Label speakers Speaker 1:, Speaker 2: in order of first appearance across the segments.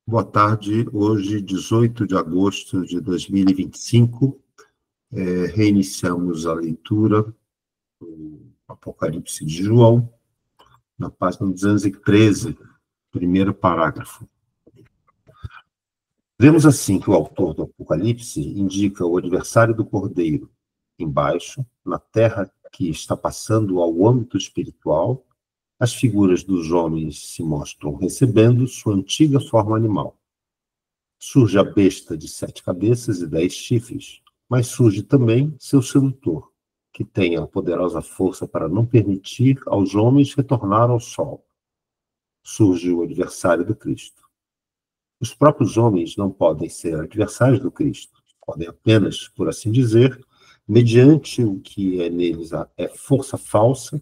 Speaker 1: Boa tarde, hoje, 18 de agosto de 2025, reiniciamos a leitura do Apocalipse de João, na página 213, primeiro parágrafo. Vemos assim que o autor do Apocalipse indica o adversário do Cordeiro, embaixo, na terra que está passando ao âmbito espiritual, as figuras dos homens se mostram recebendo sua antiga forma animal. Surge a besta de 7 cabeças e 10 chifres, mas surge também seu sedutor, que tem a poderosa força para não permitir aos homens retornar ao sol. Surge o adversário do Cristo. Os próprios homens não podem ser adversários do Cristo, podem apenas, por assim dizer, mediante o que é neles é força falsa,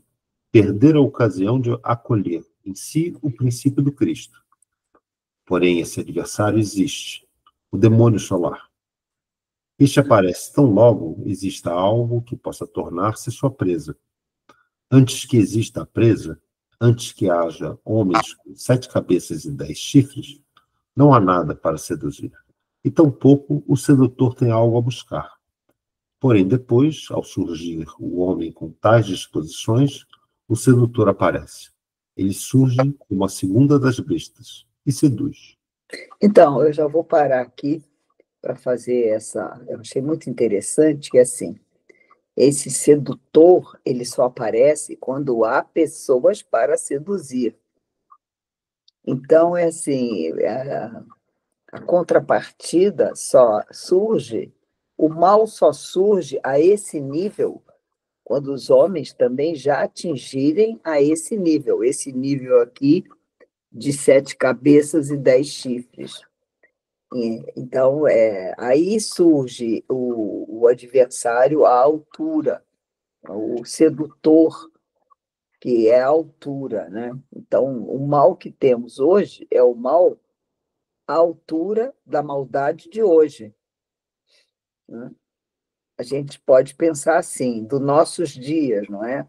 Speaker 1: perder a ocasião de acolher em si o princípio do Cristo. Porém, esse adversário existe, o demônio solar. Este aparece tão logo exista algo que possa tornar-se sua presa. Antes que exista a presa, antes que haja homens com 7 cabeças e 10 chifres, não há nada para seduzir. E tampouco o sedutor tem algo a buscar. Porém, depois, ao surgir o homem com tais disposições, o sedutor aparece. Ele surge como a segunda das bestas e seduz.
Speaker 2: Então, eu já vou parar aqui para fazer essa... Eu achei muito interessante que, assim, esse sedutor, ele só aparece quando há pessoas para seduzir. Então, é assim, a contrapartida só surge, o mal só surge a esse nível quando os homens também já atingirem a esse nível aqui de 7 cabeças e 10 chifres. Então, aí surge o adversário à altura, o sedutor, que é a altura, né? Então, o mal que temos hoje é o mal à altura da maldade de hoje, né? A gente pode pensar assim, dos nossos dias, não é?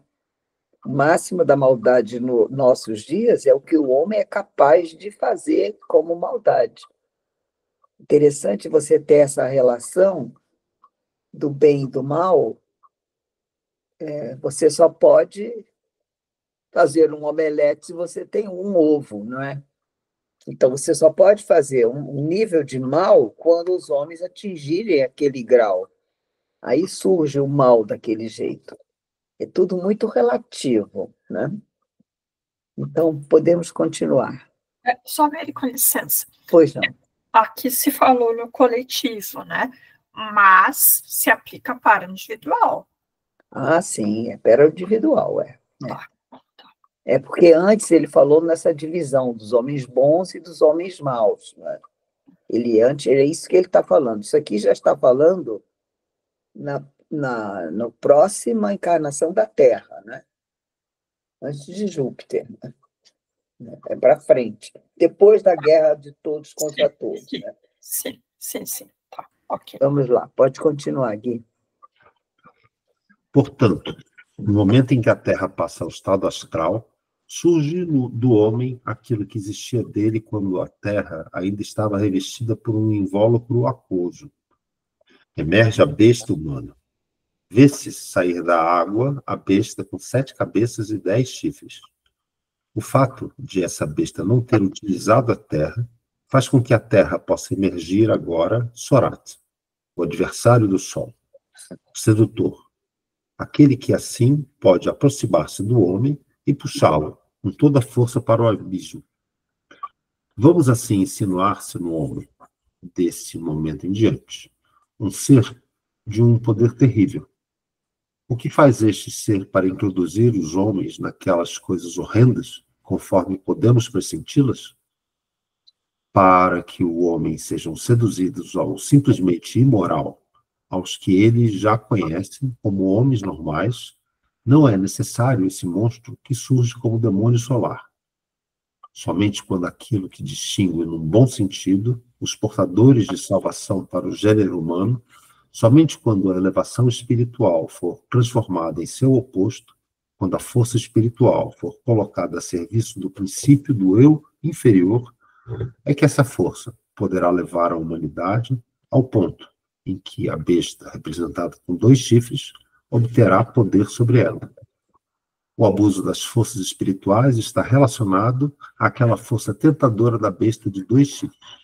Speaker 2: O máximo da maldade nos nossos dias é o que o homem é capaz de fazer como maldade. Interessante você ter essa relação do bem e do mal. Você só pode fazer um omelete se você tem um ovo, não é? Então, você só pode fazer um nível de mal quando os homens atingirem aquele grau. Aí surge o mal daquele jeito. É tudo muito relativo, né? Então, podemos continuar.
Speaker 3: Só, Mary, com licença.
Speaker 2: Pois não.
Speaker 3: Aqui se falou no coletivo, né? Mas se aplica para o individual.
Speaker 2: Ah, sim, é para o individual,
Speaker 3: Tá.
Speaker 2: É porque antes ele falou nessa divisão dos homens bons e dos homens maus, né? É isso que ele está falando. Isso aqui já está falando na próxima encarnação da Terra, né? Antes de Júpiter, né? É para frente. Depois da guerra de todos contra todos.
Speaker 3: Sim,
Speaker 2: né?
Speaker 3: sim. Tá, ok.
Speaker 2: Vamos lá, pode continuar, Gui.
Speaker 1: Portanto, no momento em que a Terra passa ao estado astral, surge do homem aquilo que existia dele quando a Terra ainda estava revestida por um invólucro aquoso. Emerge a besta humana. Vê-se sair da água a besta com 7 cabeças e 10 chifres. O fato de essa besta não ter utilizado a Terra faz com que a Terra possa emergir agora Sorat, o adversário do Sol, o sedutor, aquele que assim pode aproximar-se do homem e puxá-lo com toda a força para o abismo. Vamos assim insinuar-se no homem, desse momento em diante, um ser de um poder terrível. O que faz este ser para introduzir os homens naquelas coisas horrendas, conforme podemos pressenti-las? Para que o homem sejam seduzidos ao simplesmente imoral, aos que eles já conhecem como homens normais, não é necessário esse monstro que surge como demônio solar. Somente quando aquilo que distingue, num bom sentido, os portadores de salvação para o gênero humano, somente quando a elevação espiritual for transformada em seu oposto, quando a força espiritual for colocada a serviço do princípio do eu inferior, é que essa força poderá levar a humanidade ao ponto em que a besta, representada com 2 chifres, obterá poder sobre ela. O abuso das forças espirituais está relacionado àquela força tentadora da besta de 2 chifres.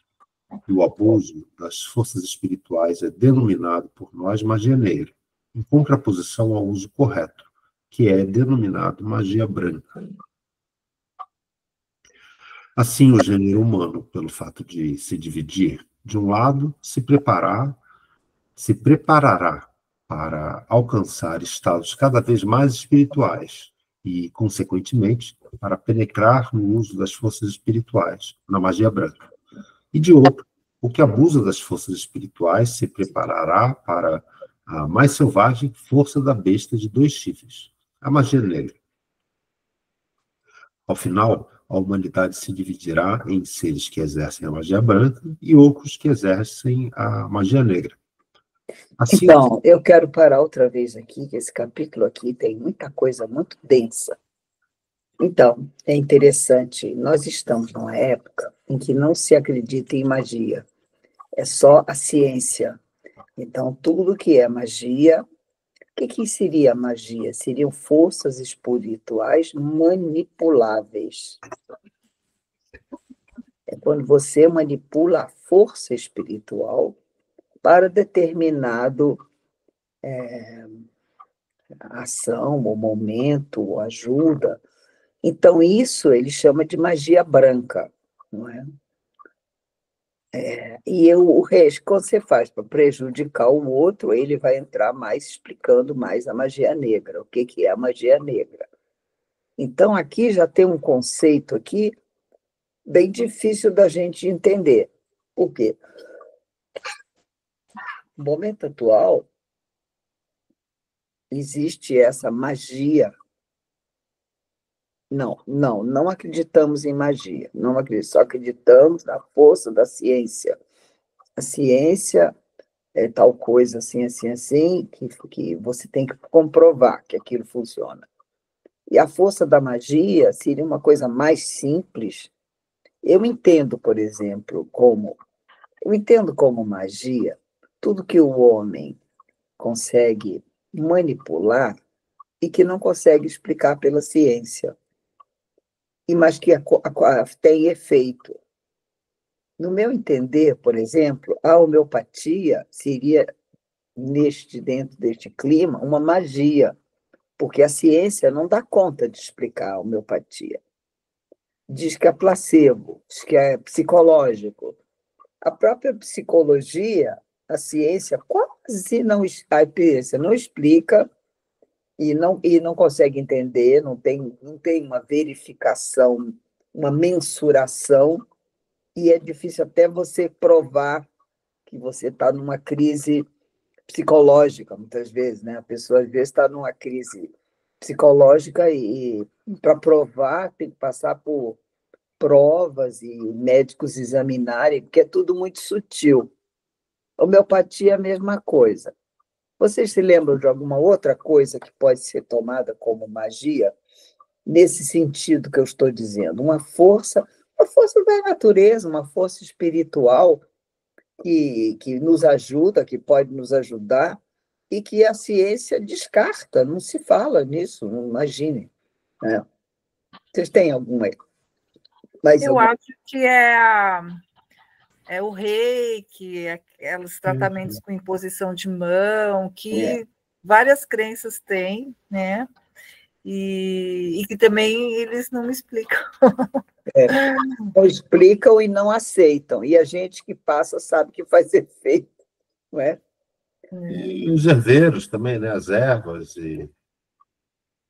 Speaker 1: E o abuso das forças espirituais é denominado por nós magia negra, em contraposição ao uso correto, que é denominado magia branca. Assim, o gênero humano, pelo fato de se dividir, de um lado, se preparará para alcançar estados cada vez mais espirituais e, consequentemente, para penetrar no uso das forças espirituais, na magia branca. E de outro, o que abusa das forças espirituais se preparará para a mais selvagem força da besta de 2 chifres, a magia negra. Ao final, a humanidade se dividirá em seres que exercem a magia branca e outros que exercem a magia negra. Assim,
Speaker 2: Então, eu quero parar outra vez aqui, que esse capítulo aqui tem muita coisa muito densa. Então, é interessante, nós estamos numa época em que não se acredita em magia, é só a ciência. Então, tudo que é magia, o que seria magia? Seriam forças espirituais manipuláveis. É quando você manipula a força espiritual para determinado ação, ou momento, ou ajuda. Então, isso ele chama de magia branca, não é? E o resto, quando você faz para prejudicar o outro, ele vai entrar mais explicando mais a magia negra, o que é a magia negra. Então, aqui já tem um conceito aqui bem difícil da gente entender. Por quê? No momento atual, existe essa magia. Não acreditamos em magia, não acreditamos, só acreditamos na força da ciência. A ciência é tal coisa assim, assim, assim, que você tem que comprovar que aquilo funciona. E a força da magia seria uma coisa mais simples. Eu entendo, por exemplo, como magia, tudo que o homem consegue manipular e que não consegue explicar pela ciência, mas que tem efeito. No meu entender, por exemplo, a homeopatia seria, dentro deste clima, uma magia, porque a ciência não dá conta de explicar a homeopatia. Diz que é placebo, diz que é psicológico. A própria psicologia, a ciência quase não, a ciência não explica e não consegue entender, não tem uma verificação, uma mensuração, e é difícil até você provar que você está numa crise psicológica, muitas vezes, né? A pessoa, às vezes, está numa crise psicológica e para provar, tem que passar por provas e médicos examinarem, porque é tudo muito sutil. Homeopatia é a mesma coisa. Vocês se lembram de alguma outra coisa que pode ser tomada como magia, nesse sentido que eu estou dizendo? Uma força da natureza, uma força espiritual que nos ajuda, que pode nos ajudar, e que a ciência descarta, não se fala nisso, não imagine. Né? Vocês têm alguma?
Speaker 3: Eu acho que é o reiki, aqueles tratamentos com imposição de mão, que várias crenças têm, né? E que também eles não explicam.
Speaker 2: Não explicam e não aceitam. E a gente que passa sabe que faz efeito, não é?
Speaker 1: E os herdeiros também, né? As ervas, e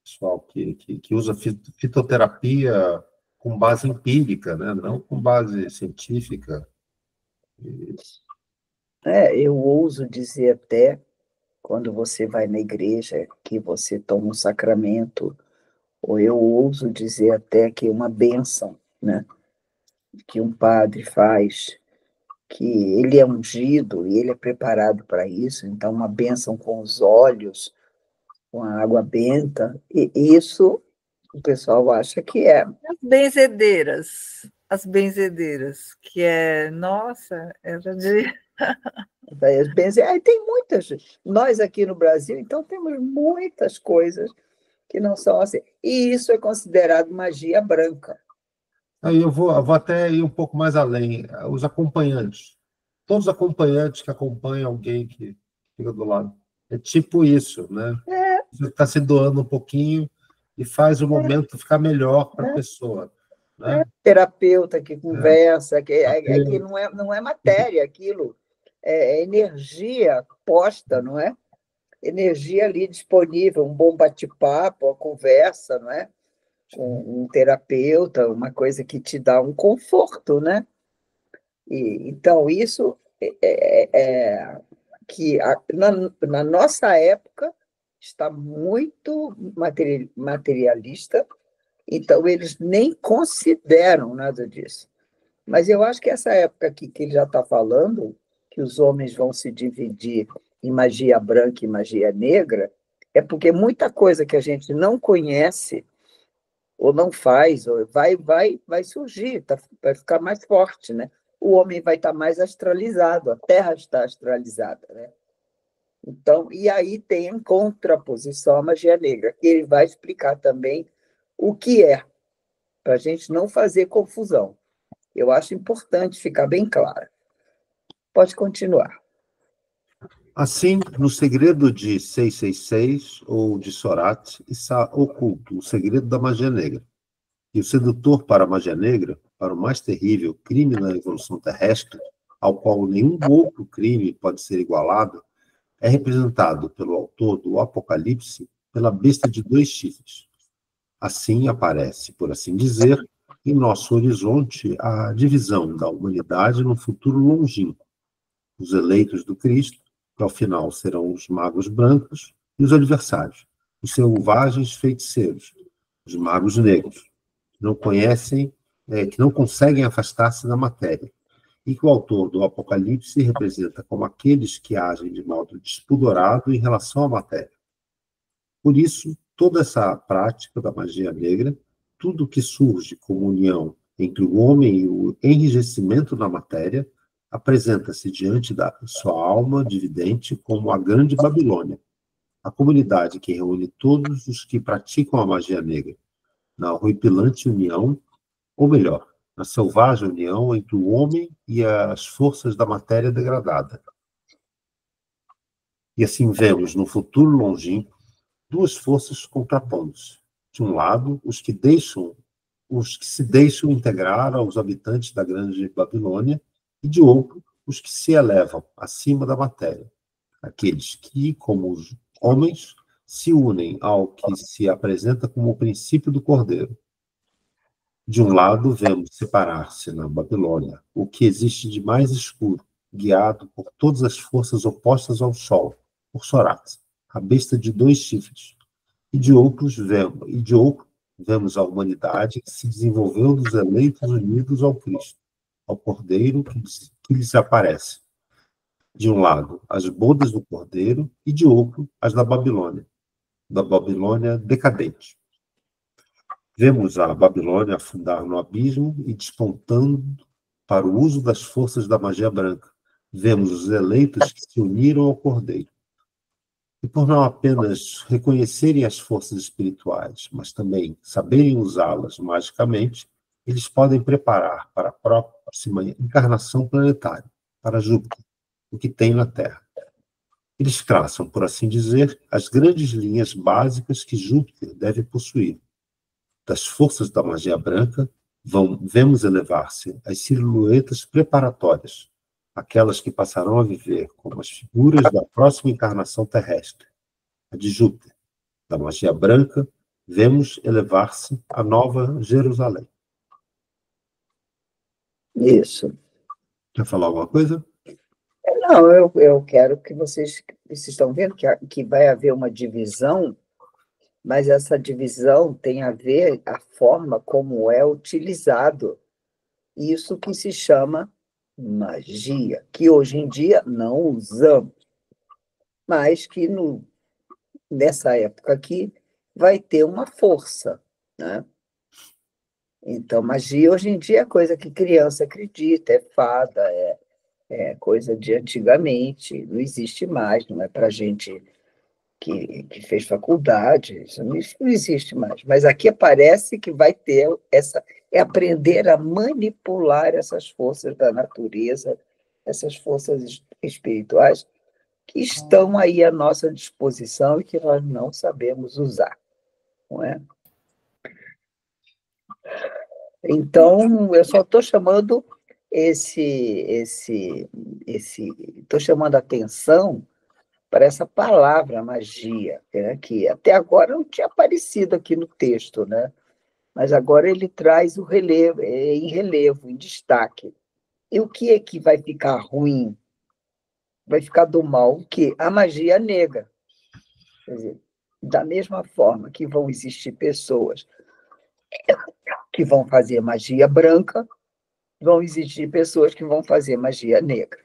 Speaker 1: pessoal que usa fitoterapia com base empírica, né? Não com base científica.
Speaker 2: Eu ouso dizer até, quando você vai na igreja, que você toma um sacramento, ou eu ouso dizer até que uma bênção, né? Que um padre faz, que ele é ungido e ele é preparado para isso, então uma bênção com os olhos, com a água benta, e isso o pessoal acha que é.
Speaker 3: As benzedeiras. as benzedeiras, que nossa, era de...
Speaker 2: Aí tem muitas. Nós aqui no Brasil, então, temos muitas coisas que não são assim. E isso é considerado magia branca.
Speaker 1: Aí eu vou até ir um pouco mais além. Os acompanhantes. Todos os acompanhantes que acompanham alguém que fica do lado. É tipo isso, né? Você está se doando um pouquinho e faz o momento ficar melhor para a pessoa, né?
Speaker 2: Terapeuta que conversa, que
Speaker 1: Terapeuta.
Speaker 2: não é matéria aquilo, é energia posta, não é? Energia ali disponível, um bom bate-papo, uma conversa, não é? Com um terapeuta, uma coisa que te dá um conforto, né? Então, isso é que na nossa época está muito materialista, então eles nem consideram nada disso. Mas eu acho que essa época aqui que ele já está falando, que os homens vão se dividir em magia branca e magia negra, é porque muita coisa que a gente não conhece ou não faz, ou vai surgir, vai ficar mais forte, né? O homem vai estar mais astralizado, a Terra está astralizada, né? Então, e aí tem em contraposição à magia negra, que ele vai explicar também o que é, para a gente não fazer confusão. Eu acho importante ficar bem claro. Pode continuar.
Speaker 1: Assim, no segredo de 666 ou de Sorat, está oculto o segredo da magia negra. E o sedutor para a magia negra, para o mais terrível crime na evolução terrestre, ao qual nenhum outro crime pode ser igualado, é representado pelo autor do Apocalipse pela besta de 2 chifres. Assim aparece, por assim dizer, em nosso horizonte a divisão da humanidade no futuro longínquo. Os eleitos do Cristo, que ao final serão os magos brancos, e os adversários, os selvagens feiticeiros, os magos negros, que não conhecem, que não conseguem afastar-se da matéria, e que o autor do Apocalipse representa como aqueles que agem de modo despudorado em relação à matéria. Por isso, toda essa prática da magia negra, tudo que surge como união entre o homem e o enrijecimento da matéria, apresenta-se diante da sua alma dividente como a Grande Babilônia, a comunidade que reúne todos os que praticam a magia negra, na horripilante união, ou melhor, na selvagem união entre o homem e as forças da matéria degradada. E assim vemos, no futuro longínquo, duas forças contrapondo-se. De um lado, os que se deixam integrar aos habitantes da Grande Babilônia, e de outro, os que se elevam acima da matéria, aqueles que, como os homens, se unem ao que se apresenta como o princípio do Cordeiro. De um lado, vemos separar-se na Babilônia o que existe de mais escuro, guiado por todas as forças opostas ao Sol, por Sorax, a besta de 2 chifres. E de outro, vemos a humanidade que se desenvolveu dos eleitos unidos ao Cristo, ao Cordeiro que lhes aparece. De um lado, as bodas do Cordeiro, e de outro, as da Babilônia decadente. Vemos a Babilônia afundar no abismo e despontando para o uso das forças da magia branca. Vemos os eleitos que se uniram ao Cordeiro. E por não apenas reconhecerem as forças espirituais, mas também saberem usá-las magicamente, eles podem preparar para a próxima encarnação planetária, para Júpiter, o que tem na Terra. Eles traçam, por assim dizer, as grandes linhas básicas que Júpiter deve possuir. Das forças da magia branca, vemos elevar-se as silhuetas preparatórias, aquelas que passarão a viver como as figuras da próxima encarnação terrestre, a de Júpiter. Da magia branca, vemos elevar-se a Nova Jerusalém.
Speaker 2: Isso.
Speaker 1: Quer falar alguma coisa?
Speaker 2: Não, eu quero que vocês estão vendo que vai haver uma divisão, mas essa divisão tem a ver a forma como é utilizado isso que se chama magia, que hoje em dia não usamos, mas que nessa época aqui vai ter uma força, né? Então, magia hoje em dia é coisa que criança acredita, é fada, é coisa de antigamente, não existe mais, não é para gente que fez faculdade, isso não existe mais. Mas aqui parece que vai ter é aprender a manipular essas forças da natureza, essas forças espirituais que estão aí à nossa disposição e que nós não sabemos usar, não é? Então, eu só estou chamando estou chamando a atenção para essa palavra magia, né, que até agora não tinha aparecido aqui no texto, né? Mas agora ele traz o relevo, em relevo, em destaque. E o que é que vai ficar ruim? Vai ficar do mal o quê? A magia negra. Quer dizer, da mesma forma que vão existir pessoas que vão fazer magia branca, vão existir pessoas que vão fazer magia negra.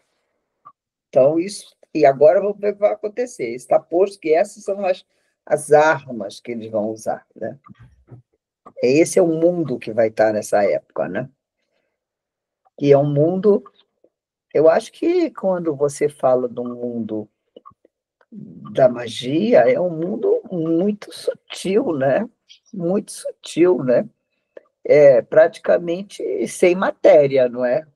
Speaker 2: Então, isso. E agora vamos ver o que vai acontecer. Está posto que essas são as armas que eles vão usar, né? Esse é o mundo que vai estar nessa época, né? E é um mundo. Eu acho que quando você fala do mundo da magia, é um mundo muito sutil, né? Muito sutil, né? É praticamente sem matéria, não é?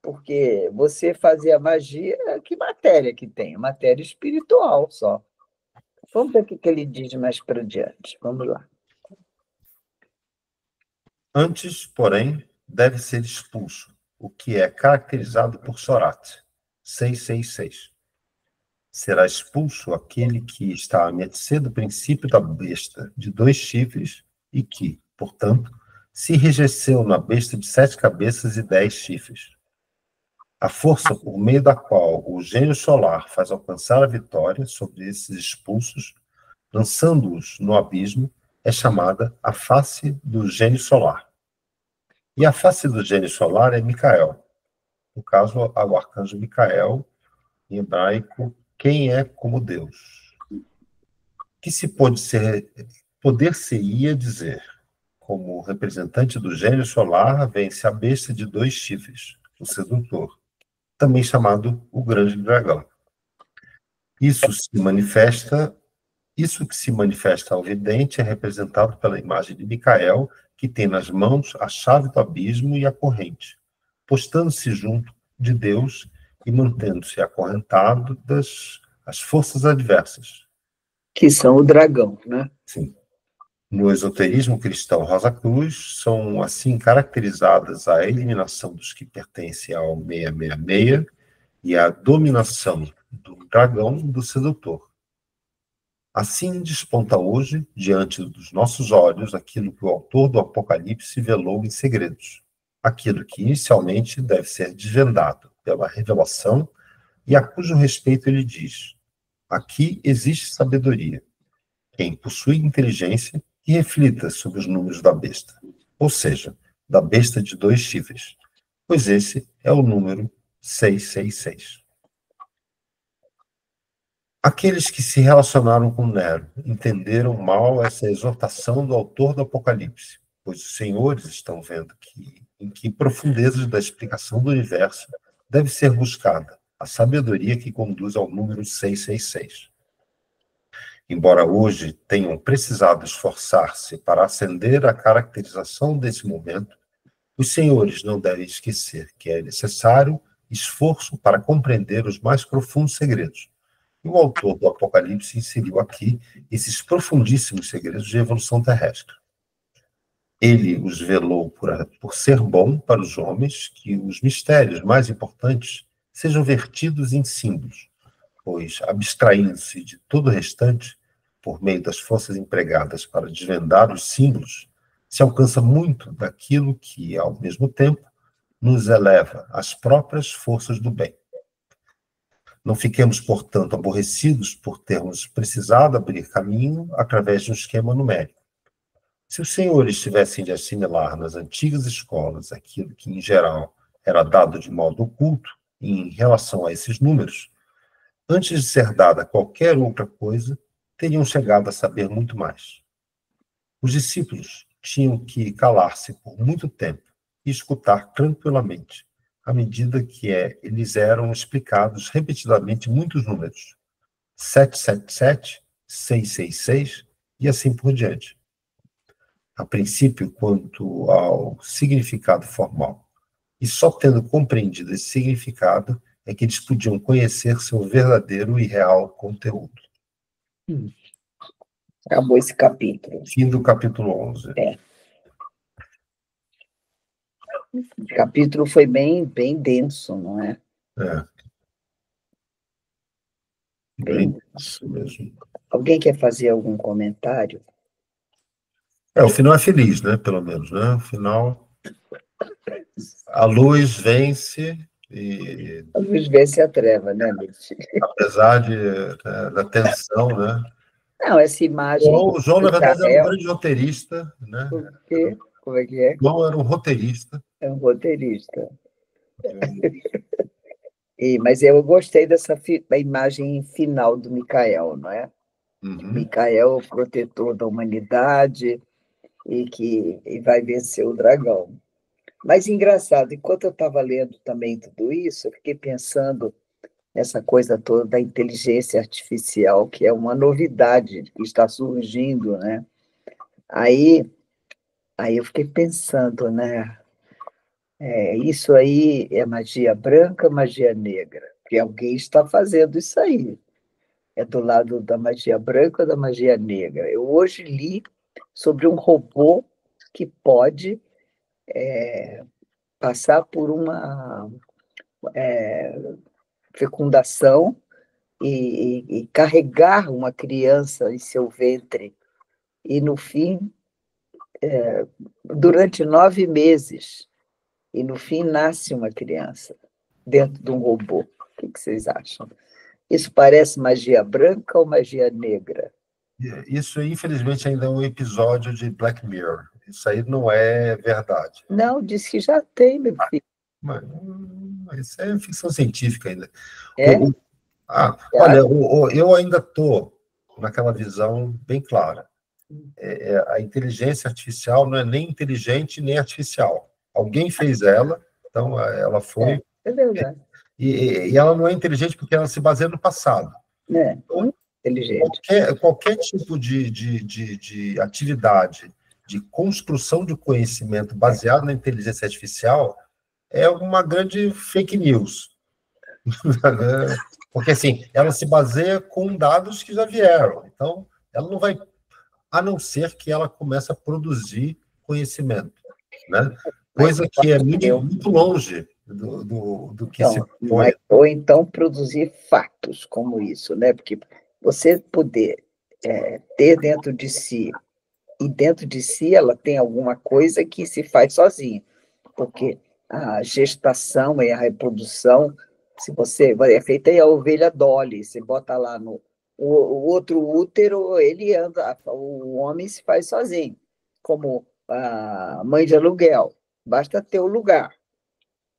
Speaker 2: Porque você fazer a magia, que matéria que tem? Matéria espiritual só. Vamos ver o que ele diz mais para diante. Vamos lá.
Speaker 1: Antes, porém, deve ser expulso, o que é caracterizado por Sorat, 666. Será expulso aquele que está à mercê do princípio da besta de 2 chifres e que, portanto, se enrijeceu na besta de 7 cabeças e 10 chifres. A força por meio da qual o gênio solar faz alcançar a vitória sobre esses expulsos, lançando-os no abismo, é chamada a face do gênio solar. E a face do gênio solar é Micael. No caso, o arcanjo Micael, em hebraico, quem é como Deus. Que se poder-se-ia dizer, como representante do gênio solar, vence a besta de 2 chifres, o sedutor, também chamado o grande dragão. Isso que se manifesta ao vidente é representado pela imagem de Micael, que tem nas mãos a chave do abismo e a corrente, postando-se junto de Deus e mantendo-se acorrentado das forças adversas.
Speaker 2: Que são o dragão, né?
Speaker 1: Sim. No esoterismo cristão Rosa Cruz, são assim caracterizadas a eliminação dos que pertencem ao 666 e a dominação do dragão do sedutor. Assim desponta hoje, diante dos nossos olhos, aquilo que o autor do Apocalipse velou em segredos, aquilo que inicialmente deve ser desvendado pela revelação e a cujo respeito ele diz: aqui existe sabedoria. Quem possui inteligência, que reflita sobre os números da besta, ou seja, da besta de 2 chifres, pois esse é o número 666. Aqueles que se relacionaram com Nero entenderam mal essa exortação do autor do Apocalipse, pois os senhores estão vendo em que profundezas da explicação do universo deve ser buscada a sabedoria que conduz ao número 666. Embora hoje tenham precisado esforçar-se para acender a caracterização desse momento, os senhores não devem esquecer que é necessário esforço para compreender os mais profundos segredos. E o autor do Apocalipse inseriu aqui esses profundíssimos segredos de evolução terrestre. Ele os velou por ser bom para os homens que os mistérios mais importantes sejam vertidos em símbolos, pois, abstraindo-se de todo o restante, por meio das forças empregadas para desvendar os símbolos, se alcança muito daquilo que, ao mesmo tempo, nos eleva às próprias forças do bem. Não fiquemos, portanto, aborrecidos por termos precisado abrir caminho através de um esquema numérico. Se os senhores tivessem de assimilar nas antigas escolas aquilo que, em geral, era dado de modo oculto em relação a esses números, antes de ser dada qualquer outra coisa, teriam chegado a saber muito mais. Os discípulos, tinham que calar-se por muito tempo e escutar tranquilamente, à medida que eles eram explicados repetidamente muitos números. 777, 666 e assim por diante. A princípio, quanto ao significado formal, e só tendo compreendido esse significado é que eles podiam conhecer seu verdadeiro e real conteúdo.
Speaker 2: Acabou esse capítulo.
Speaker 1: Fim do capítulo 11.
Speaker 2: O capítulo foi bem denso, não é?
Speaker 1: Bem isso mesmo.
Speaker 2: Alguém quer fazer algum comentário?
Speaker 1: O final é feliz, né? Pelo menos, né? O final, a luz vence e...
Speaker 2: A luz vence a treva, né, Luiz?
Speaker 1: Apesar da tensão, né?
Speaker 2: Não, essa imagem...
Speaker 1: O João, na verdade, era um grande roteirista, né?
Speaker 2: O quê? Como é que é?
Speaker 1: O João era um roteirista.
Speaker 2: É um roteirista. Mas eu gostei dessa da imagem final do Micael, não é? Micael, protetor da humanidade, e que vai vencer o dragão. Mas engraçado, enquanto eu estava lendo também tudo isso, eu fiquei pensando nessa coisa toda da inteligência artificial, que é uma novidade que está surgindo, né? Aí eu fiquei pensando, né? Isso aí é magia branca, magia negra? Porque alguém está fazendo isso aí. É do lado da magia branca ou da magia negra? Eu hoje li sobre um robô que pode passar por uma fecundação e carregar uma criança em seu ventre. E, no fim, durante 9 meses, e, no fim, nasce uma criança dentro de um robô. O que vocês acham? Isso parece magia branca ou magia negra?
Speaker 1: Isso, infelizmente, ainda é um episódio de Black Mirror. Isso aí não é verdade.
Speaker 2: Não, disse que já tem, meu filho.
Speaker 1: Mas isso é ficção científica ainda.
Speaker 2: Olha,
Speaker 1: eu ainda estou naquela visão bem clara. A inteligência artificial não é nem inteligente nem artificial. Alguém fez ela, então ela foi...
Speaker 2: É verdade.
Speaker 1: E ela não é inteligente porque ela se baseia no passado.
Speaker 2: Então, inteligente.
Speaker 1: Qualquer tipo de atividade de construção de conhecimento baseado na inteligência artificial é uma grande fake news. Porque, assim, ela se baseia com dados que já vieram. Então, ela não vai... A não ser que ela comece a produzir conhecimento, né? Coisa que é muito longe do que se põe.
Speaker 2: Ou então produzir fatos como isso, né? Porque você poder ter dentro de si, e dentro de si ela tem alguma coisa que se faz sozinha, porque a gestação e a reprodução, se você é feita aí a ovelha Dolly, você bota lá no o outro útero, ele anda, o homem se faz sozinho, como a mãe de aluguel, basta ter o lugar,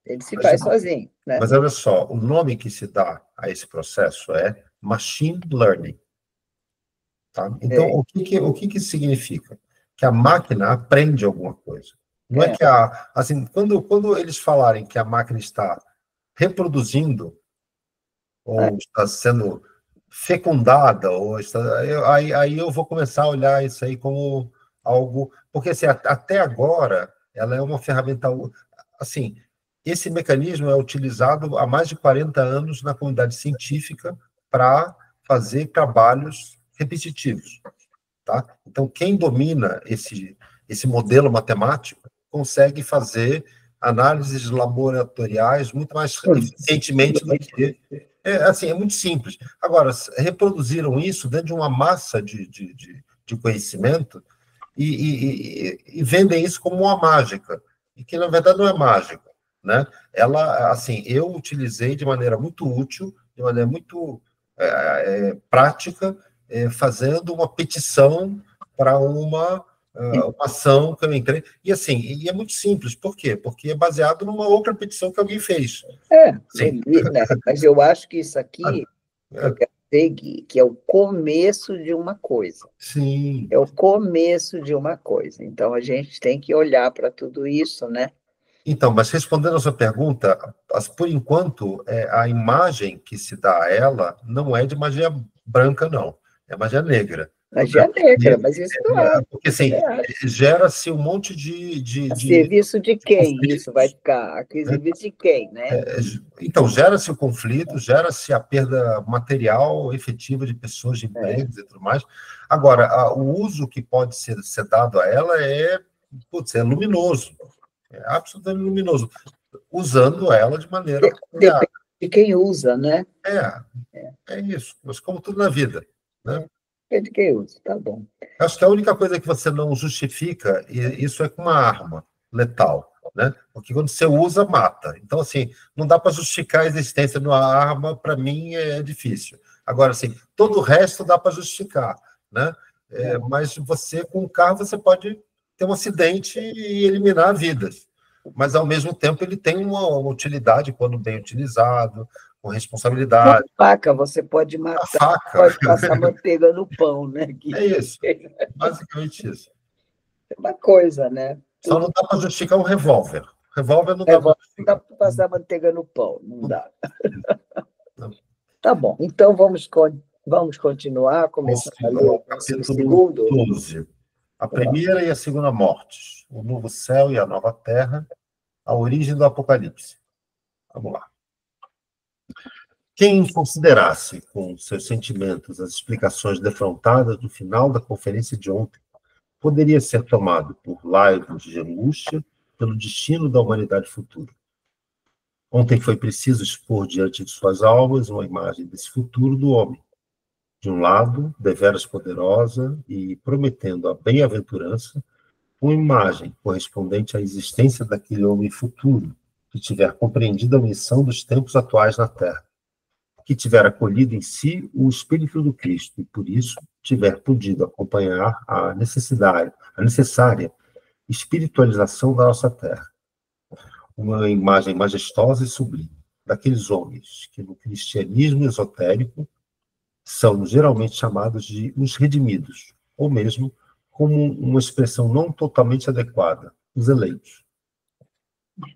Speaker 2: ele se faz sozinho, né?
Speaker 1: Mas olha só, o nome que se dá a esse processo é machine learning. Tá? Então, o que isso significa? Que a máquina aprende alguma coisa. Não é que assim, quando eles falarem que a máquina está reproduzindo, ou está sendo fecundada, ou está, aí eu vou começar a olhar isso aí como algo... Porque, assim, até agora, ela é uma ferramenta... Assim, esse mecanismo é utilizado há mais de 40 anos na comunidade científica para fazer trabalhos repetitivos. Tá? Então, quem domina esse modelo matemático consegue fazer análises laboratoriais muito mais eficientemente do que... É muito simples. Agora, reproduziram isso dentro de uma massa de conhecimento e vendem isso como uma mágica, e que, na verdade, não é mágica, né? Ela, assim, eu utilizei de maneira muito útil, de maneira muito prática, fazendo uma petição para uma ação que eu entrei. E, assim, é muito simples. Por quê? Porque é baseado numa outra petição que alguém fez.
Speaker 2: Né? Mas eu acho que isso aqui, eu quero Gui, que é o começo de uma coisa.
Speaker 1: Sim.
Speaker 2: É o começo de uma coisa. Então, a gente tem que olhar para tudo isso, né?
Speaker 1: Então, mas respondendo a sua pergunta, por enquanto, a imagem que se dá a ela não é de magia branca, não. É magia negra.
Speaker 2: Magia negra, mas isso
Speaker 1: Porque, assim, gera-se um monte
Speaker 2: a serviço de quem
Speaker 1: conflito,
Speaker 2: isso vai ficar? A serviço de quem, né?
Speaker 1: Então, gera-se o conflito, gera-se a perda material efetiva de pessoas, de empregos e tudo mais. Agora, o uso que pode ser dado a ela é luminoso. É absolutamente luminoso. Usando ela de maneira apropriada.
Speaker 2: Depende de quem usa, né?
Speaker 1: É isso. Mas como tudo na vida, né?
Speaker 2: Depende de quem usa, tá bom.
Speaker 1: Acho que a única coisa que você não justifica, isso é com uma arma letal, né? Porque quando você usa, mata. Então, assim, não dá para justificar a existência de uma arma, para mim é difícil. Agora, assim, todo o resto dá para justificar, né? Mas você, com o carro, você pode ter um acidente e eliminar vidas. Mas, ao mesmo tempo, ele tem uma utilidade quando bem utilizado, com responsabilidade.
Speaker 2: Com faca, você pode matar,
Speaker 1: faca.
Speaker 2: pode passar manteiga no pão, né, Gui?
Speaker 1: É isso, basicamente isso.
Speaker 2: É uma coisa, né?
Speaker 1: Só não dá para justificar um revólver. Revólver não dá para justificar.
Speaker 2: Não dá para passar manteiga no pão, não dá. Tá bom, então vamos continuar, começando a ler o segundo.
Speaker 1: 12. A primeira e a segunda mortes, o novo céu e a nova terra, a origem do Apocalipse. Vamos lá. Quem considerasse com seus sentimentos as explicações defrontadas no final da conferência de ontem, poderia ser tomado por laivos de angústia pelo destino da humanidade futura. Ontem foi preciso expor diante de suas almas uma imagem desse futuro do homem. De um lado, deveras poderosa e prometendo a bem-aventurança, uma imagem correspondente à existência daquele homem futuro, que tiver compreendido a missão dos tempos atuais na Terra, que tiver acolhido em si o Espírito do Cristo e, por isso, tiver podido acompanhar a necessária espiritualização da nossa Terra. Uma imagem majestosa e sublime daqueles homens que, no cristianismo esotérico, são geralmente chamados de os redimidos, ou mesmo, como uma expressão não totalmente adequada, os eleitos.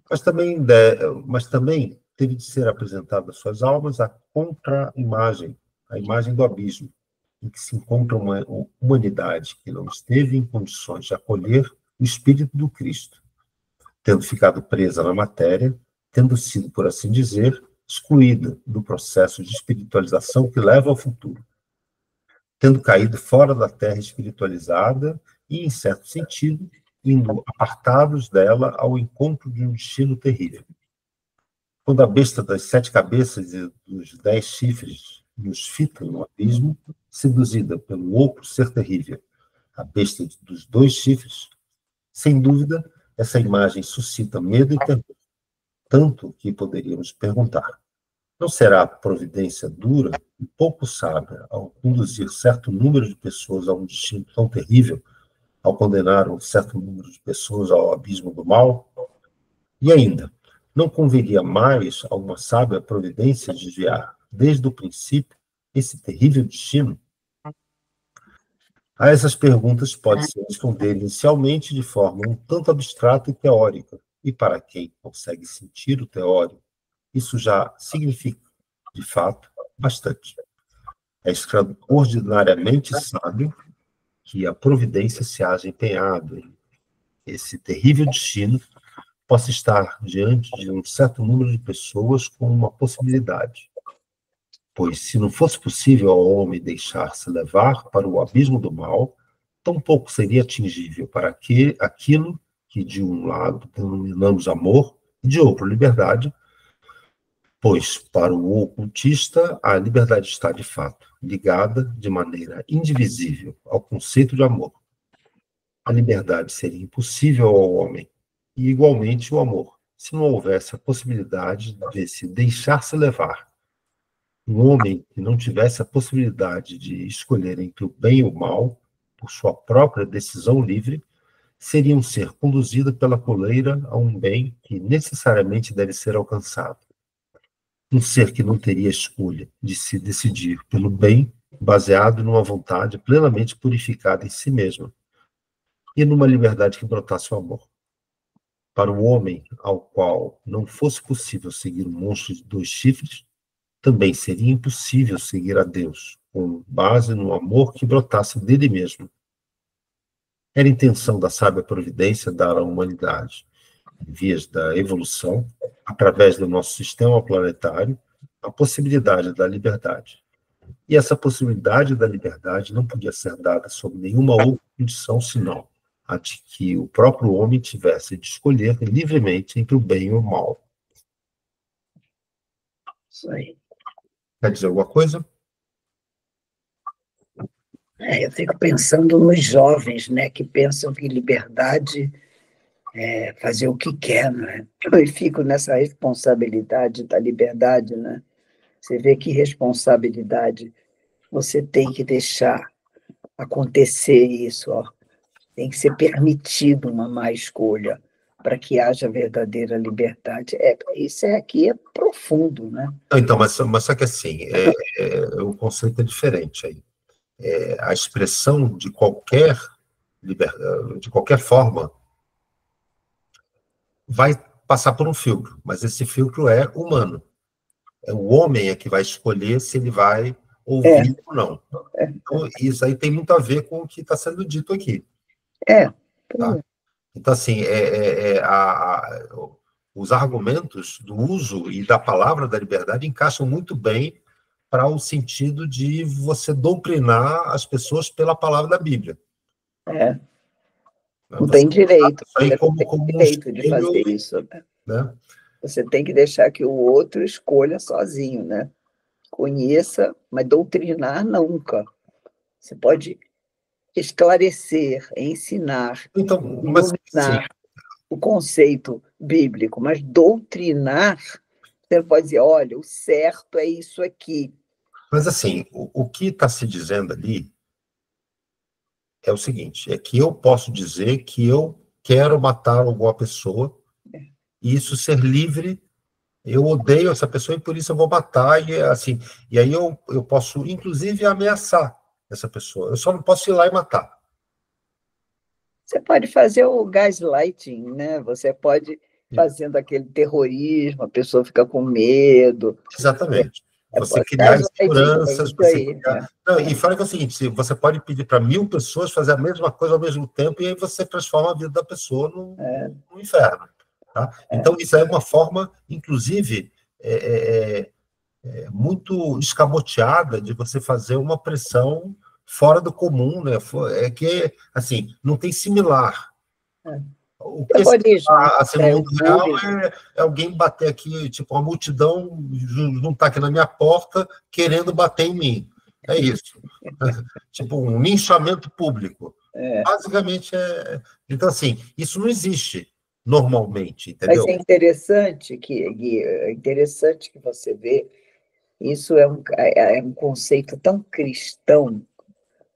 Speaker 1: Mas também teve de ser apresentada às suas almas a contra-imagem, a imagem do abismo, em que se encontra uma humanidade que não esteve em condições de acolher o Espírito do Cristo, tendo ficado presa na matéria, tendo sido, por assim dizer, excluída do processo de espiritualização que leva ao futuro, tendo caído fora da terra espiritualizada e, em certo sentido, indo apartados dela ao encontro de um destino terrível. Quando a besta das 7 cabeças e dos 10 chifres nos fita no abismo, seduzida pelo outro ser terrível, a besta dos 2 chifres, sem dúvida, essa imagem suscita medo e terror, tanto que poderíamos perguntar: não será a providência dura e pouco sábia ao conduzir certo número de pessoas a um destino tão terrível, ao condenar um certo número de pessoas ao abismo do mal? E ainda, não converia mais a uma sábia providência desviar, desde o princípio, esse terrível destino? A essas perguntas pode-se responder inicialmente de forma um tanto abstrata e teórica, e para quem consegue sentir o teórico, isso já significa, de fato, bastante. É extraordinariamente sábio que a providência se haja empenhado em esse terrível destino possa estar diante de um certo número de pessoas com uma possibilidade. Pois, se não fosse possível ao homem deixar-se levar para o abismo do mal, tampouco seria atingível para aquilo que, de um lado, denominamos amor, e de outro, liberdade, pois, para o ocultista, a liberdade está, de fato, ligada de maneira indivisível ao conceito de amor. A liberdade seria impossível ao homem, e igualmente o amor, se não houvesse a possibilidade de se deixar-se levar. Um homem que não tivesse a possibilidade de escolher entre o bem e o mal, por sua própria decisão livre, seria um ser conduzido pela coleira a um bem que necessariamente deve ser alcançado. Um ser que não teria escolha de se decidir pelo bem, baseado numa vontade plenamente purificada em si mesma, e numa liberdade que brotasse o amor. Para o homem ao qual não fosse possível seguir o monstro de 2 chifres, também seria impossível seguir a Deus, com base no amor que brotasse dele mesmo. Era intenção da sábia providência dar à humanidade, em vias da evolução, através do nosso sistema planetário, a possibilidade da liberdade. E essa possibilidade da liberdade não podia ser dada sob nenhuma outra condição senão a de que o próprio homem tivesse de escolher livremente entre o bem e o mal.
Speaker 2: Isso aí.
Speaker 1: Quer dizer alguma coisa?
Speaker 2: Eu fico pensando nos jovens, né, que pensam que liberdade é fazer o que quer, né? E fico nessa responsabilidade da liberdade, né? Você vê que responsabilidade você tem que deixar acontecer isso, ó. Tem que ser permitido uma má escolha para que haja verdadeira liberdade. Isso aqui é profundo, né?
Speaker 1: Então, mas só que assim, o conceito é diferente aí. A expressão de de qualquer forma vai passar por um filtro, mas esse filtro é humano. O homem que vai escolher se ele vai ouvir ou não. Então, isso aí tem muito a ver com o que está sendo dito aqui. Tá? Então, assim, os argumentos do uso e da palavra da liberdade encaixam muito bem para o sentido de você doutrinar as pessoas pela palavra da Bíblia.
Speaker 2: Não tem direito.
Speaker 1: Isso aí
Speaker 2: Você
Speaker 1: como
Speaker 2: não tem
Speaker 1: um
Speaker 2: direito de
Speaker 1: espelho,
Speaker 2: fazer isso,
Speaker 1: né?
Speaker 2: Você tem que deixar que o outro escolha sozinho, né? Conheça, mas doutrinar nunca. Você pode esclarecer, ensinar,
Speaker 1: Então, mas, sim,
Speaker 2: iluminar o conceito bíblico, mas doutrinar, você não pode dizer, olha, o certo é isso aqui.
Speaker 1: mas assim, o que está se dizendo ali é o seguinte, é que eu posso dizer que eu quero matar alguma pessoa e isso ser livre, eu odeio essa pessoa e por isso eu vou matar, e assim, e aí eu posso, inclusive, ameaçar essa pessoa. Eu só não posso ir lá e matar.
Speaker 2: Você pode fazer o gaslighting, né? Você pode fazendo aquele terrorismo, a pessoa fica com medo.
Speaker 1: Exatamente. Você criar
Speaker 2: Gaslighting, é
Speaker 1: inseguranças,
Speaker 2: isso
Speaker 1: você
Speaker 2: aí,
Speaker 1: criar...
Speaker 2: né?
Speaker 1: Não, e fora que é o seguinte, você pode pedir para 1000 pessoas fazer a mesma coisa ao mesmo tempo e aí você transforma a vida da pessoa no inferno. Tá? Então, isso é uma forma, inclusive, muito escamoteada de você fazer uma pressão fora do comum, né? É que, assim, não tem similar. O que assim, no mundo real é alguém bater aqui, tipo, uma multidão juntar aqui na minha porta querendo bater em mim. É isso. Tipo, um linchamento público. Basicamente é... Então, assim, isso não existe normalmente, entendeu?
Speaker 2: Mas é interessante que você vê, isso é um conceito tão cristão,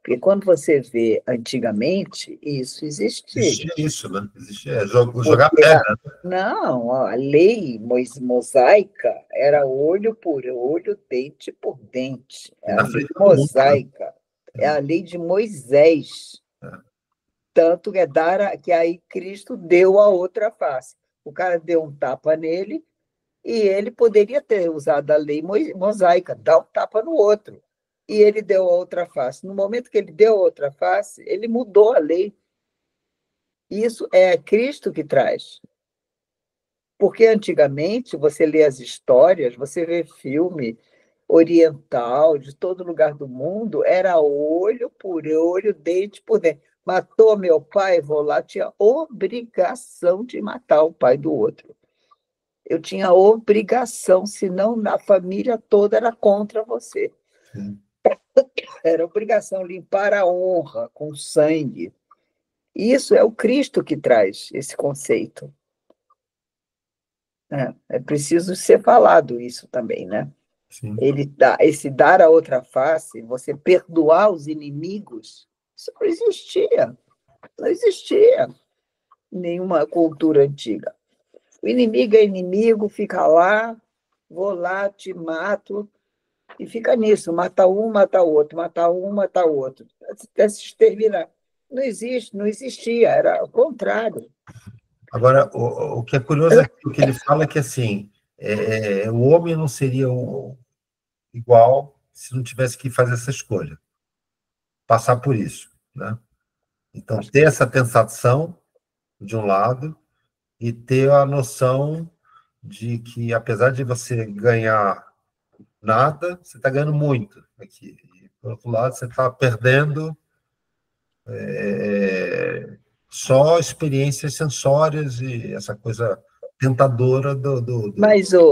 Speaker 2: porque quando você vê antigamente, isso existia.
Speaker 1: Existia isso, né? Existia jogar pedra.
Speaker 2: Não, a lei mosaica era olho por olho, dente por dente. É a lei mosaica. É a lei de Moisés. Tanto que aí Cristo deu a outra face. O cara deu um tapa nele e ele poderia ter usado a lei mosaica, dar um tapa no outro. E ele deu a outra face. No momento que ele deu a outra face, ele mudou a lei. Isso é Cristo que traz. Porque antigamente você lê as histórias, você vê filme oriental de todo lugar do mundo, era olho por olho, dente por dente. Matou meu pai, vou lá, tinha obrigação de matar o pai do outro. Eu tinha obrigação, senão a família toda era contra você.
Speaker 1: Sim.
Speaker 2: Era obrigação limpar a honra com sangue. Isso é o Cristo que traz esse conceito. É preciso ser falado isso também, né?
Speaker 1: Sim.
Speaker 2: Esse dar a outra face, você perdoar os inimigos, isso não existia. Não existia em nenhuma cultura antiga. O inimigo é inimigo, fica lá, vou lá, te mato, e fica nisso, mata um, mata o outro, mata um, mata o outro, até se exterminar. Não existe, não existia, era o contrário.
Speaker 1: Agora, o que é curioso é que o que ele fala é que, assim, o homem não seria igual se não tivesse que fazer essa escolha, passar por isso, né? Então, ter essa tentação, de um lado, e ter a noção de que, apesar de você ganhar nada, você está ganhando muito aqui. E, por outro lado, você está perdendo só experiências sensórias e essa coisa tentadora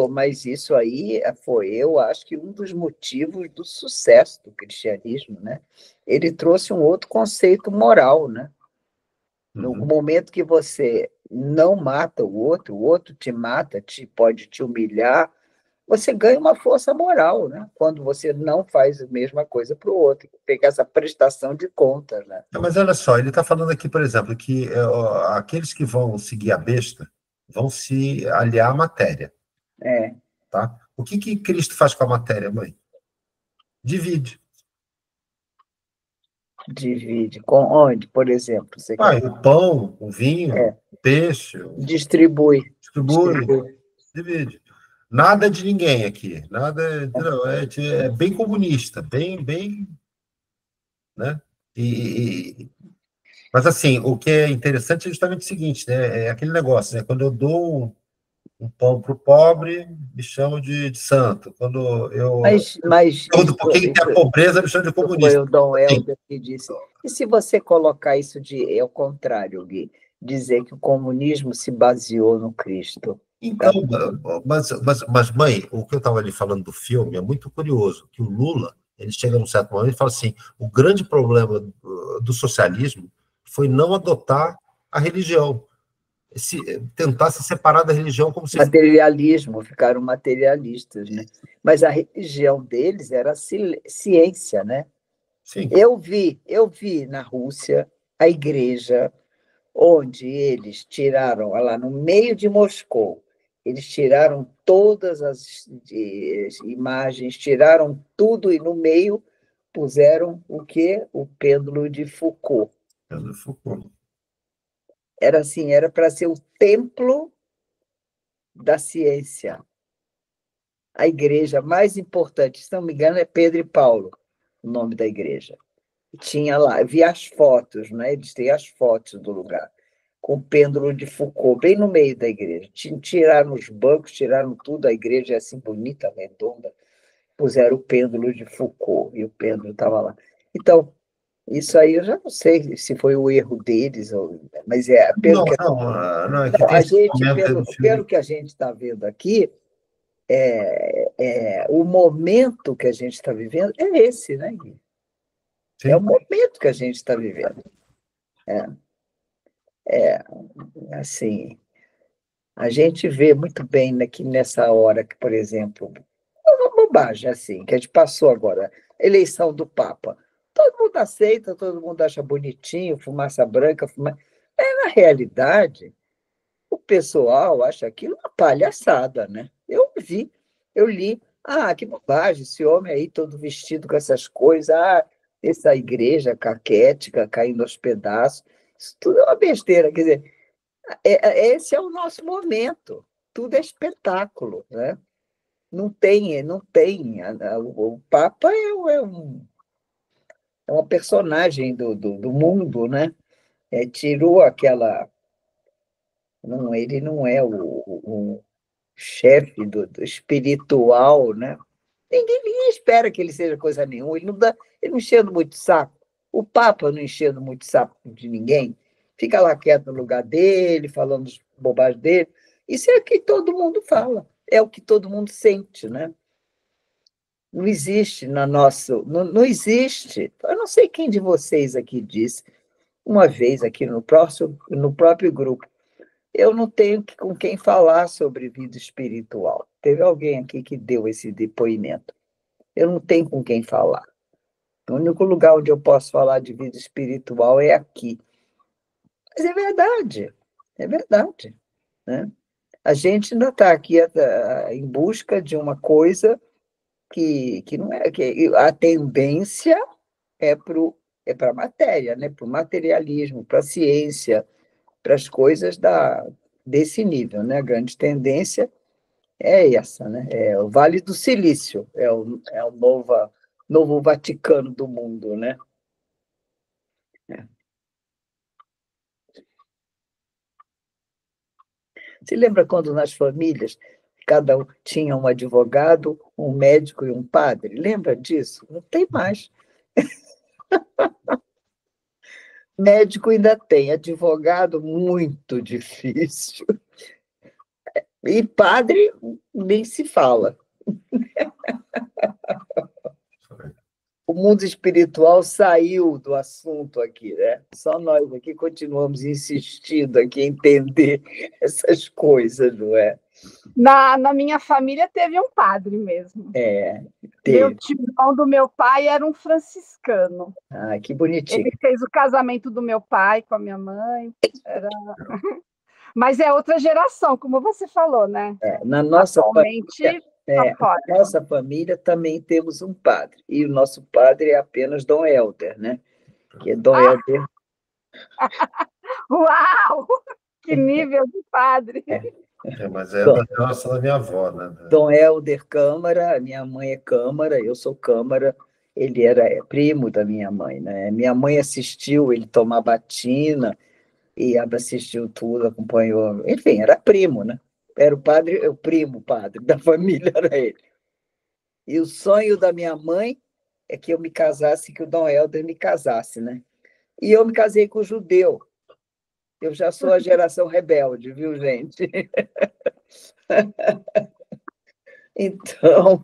Speaker 2: Mas isso aí foi, eu acho que um dos motivos do sucesso do cristianismo, né? Ele trouxe um outro conceito moral, né? No
Speaker 1: Uhum.
Speaker 2: momento que você não mata o outro te mata, pode te humilhar, você ganha uma força moral, né? Quando você não faz a mesma coisa para o outro, pegar essa prestação de contas, né?
Speaker 1: Não, mas olha só, ele está falando aqui, por exemplo, que aqueles que vão seguir a besta vão se aliar à matéria,
Speaker 2: É,
Speaker 1: tá? O que Cristo faz com a matéria, mãe? Divide.
Speaker 2: divide. Com onde, por exemplo, você quer?
Speaker 1: O pão, o vinho,
Speaker 2: É,
Speaker 1: o peixe,
Speaker 2: distribui.
Speaker 1: distribui, divide. Nada de ninguém aqui, nada, não, é bem comunista, bem, né? Mas assim, o que é interessante é justamente o seguinte, né? É aquele negócio, né? Quando eu dou um pão para o pobre, me chamam de santo. Quando eu
Speaker 2: Mas
Speaker 1: pergunto por que tem a pobreza, me chamam de
Speaker 2: foi
Speaker 1: comunista.
Speaker 2: o Dom
Speaker 1: Sim.
Speaker 2: Helder que disse. E se você colocar isso é o contrário, Gui, dizer que o comunismo se baseou no Cristo.
Speaker 1: Então,
Speaker 2: Tá?
Speaker 1: mas, mãe, o que eu estava ali falando do filme é muito curioso, que o Lula, ele chega num certo momento e fala assim, o grande problema do socialismo foi não adotar a religião, tentar se separar da religião como se...
Speaker 2: Materialismo, ficaram materialistas, né? Mas a religião deles era ciência, né?
Speaker 1: Sim.
Speaker 2: Eu vi na Rússia a igreja onde eles tiraram, lá no meio de Moscou, eles tiraram todas as imagens, tiraram tudo e no meio puseram o quê? O pêndulo de Foucault. Era assim, era para ser o templo da ciência. A igreja mais importante, se não me engano, é Pedro e Paulo, o nome da igreja. Tinha lá, vi as fotos, né? Eles têm as fotos do lugar, com o pêndulo de Foucault, bem no meio da igreja. Tiraram os bancos, tiraram tudo, a igreja é assim bonita, redonda, puseram o pêndulo de Foucault, e o pêndulo estava lá. Então, isso aí eu já não sei se foi o erro deles, mas pelo
Speaker 1: Não,
Speaker 2: que
Speaker 1: não, é que tem
Speaker 2: a
Speaker 1: esse
Speaker 2: gente,
Speaker 1: momento aí no filme.
Speaker 2: pelo que a gente está vendo aqui, o momento que a gente está vivendo é esse, né, Gui? É o
Speaker 1: Sim.
Speaker 2: momento que a gente está vivendo. Assim, a gente vê muito bem aqui nessa hora que, por exemplo, é uma bobagem assim, que a gente passou agora, a eleição do Papa. Todo mundo aceita, todo mundo acha bonitinho, fumaça branca, na realidade, o pessoal acha aquilo uma palhaçada, né? Eu li, que bobagem, esse homem aí todo vestido com essas coisas, essa igreja caquética caindo aos pedaços, isso tudo é uma besteira, quer dizer, esse é o nosso momento, tudo é espetáculo, né? Não tem, o Papa é uma personagem do mundo, né? Tirou aquela, não, ele não é o chefe do espiritual, né? Ninguém espera que ele seja coisa nenhuma. Ele não enchendo muito saco. O Papa não enchendo muito saco de ninguém. Fica lá quieto no lugar dele, falando as bobagens dele. Isso é o que todo mundo fala. É o que todo mundo sente, né? Não existe na nossa... Não existe. Eu não sei quem de vocês aqui disse, uma vez aqui no próprio grupo, eu não tenho com quem falar sobre vida espiritual. Teve alguém aqui que deu esse depoimento. Eu não tenho com quem falar. O único lugar onde eu posso falar de vida espiritual é aqui. Mas é verdade, né? A gente ainda está aqui em busca de uma coisa que não é, que a tendência é para a matéria, né? Para o materialismo, para a ciência, para as coisas desse nível, né? A grande tendência é essa, né? É o Vale do Silício, é o novo Vaticano do mundo, né? É. Se lembra quando nas famílias cada um tinha um advogado, um médico e um padre? Lembra disso? Não tem mais. Médico ainda tem, advogado muito difícil. E padre nem se fala. O mundo espiritual saiu do assunto aqui, né? Só nós aqui continuamos insistindo aqui em entender essas coisas, não é?
Speaker 4: Na minha família teve um padre mesmo. Meu tio do meu pai era um franciscano.
Speaker 2: Ah, que bonitinho.
Speaker 4: Ele fez o casamento do meu pai com a minha mãe. Mas é outra geração, como você falou, né?
Speaker 2: Na nossa
Speaker 4: Atualmente,
Speaker 2: nossa família também temos um padre. E o nosso padre é apenas Dom Helder, né? Que é Dom Helder.
Speaker 4: Uau! Que nível de padre!
Speaker 1: Mas é da geração da minha avó, né?
Speaker 2: Dom Helder Câmara, minha mãe é Câmara, eu sou Câmara, ele era primo da minha mãe, né? Minha mãe assistiu ele tomar batina e assistiu tudo, acompanhou, enfim, era primo, né? Era o primo padre da família, era ele. E o sonho da minha mãe é que eu me casasse, que o Dom Helder me casasse, né? E eu me casei com o judeu. Eu já sou a geração rebelde, viu, gente? Então,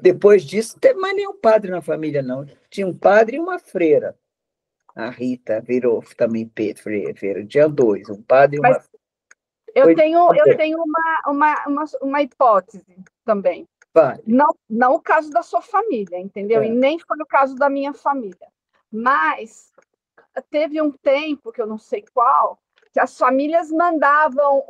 Speaker 2: depois disso, não teve mais nenhum padre na família, não. Tinha um padre e uma freira. A Rita virou também freira. Tinha dois, um padre e uma freira.
Speaker 4: Eu tenho uma hipótese também.
Speaker 2: Vale.
Speaker 4: Não o caso da sua família, entendeu? E nem foi o caso da minha família. Mas teve um tempo, que eu não sei qual, que as famílias mandavam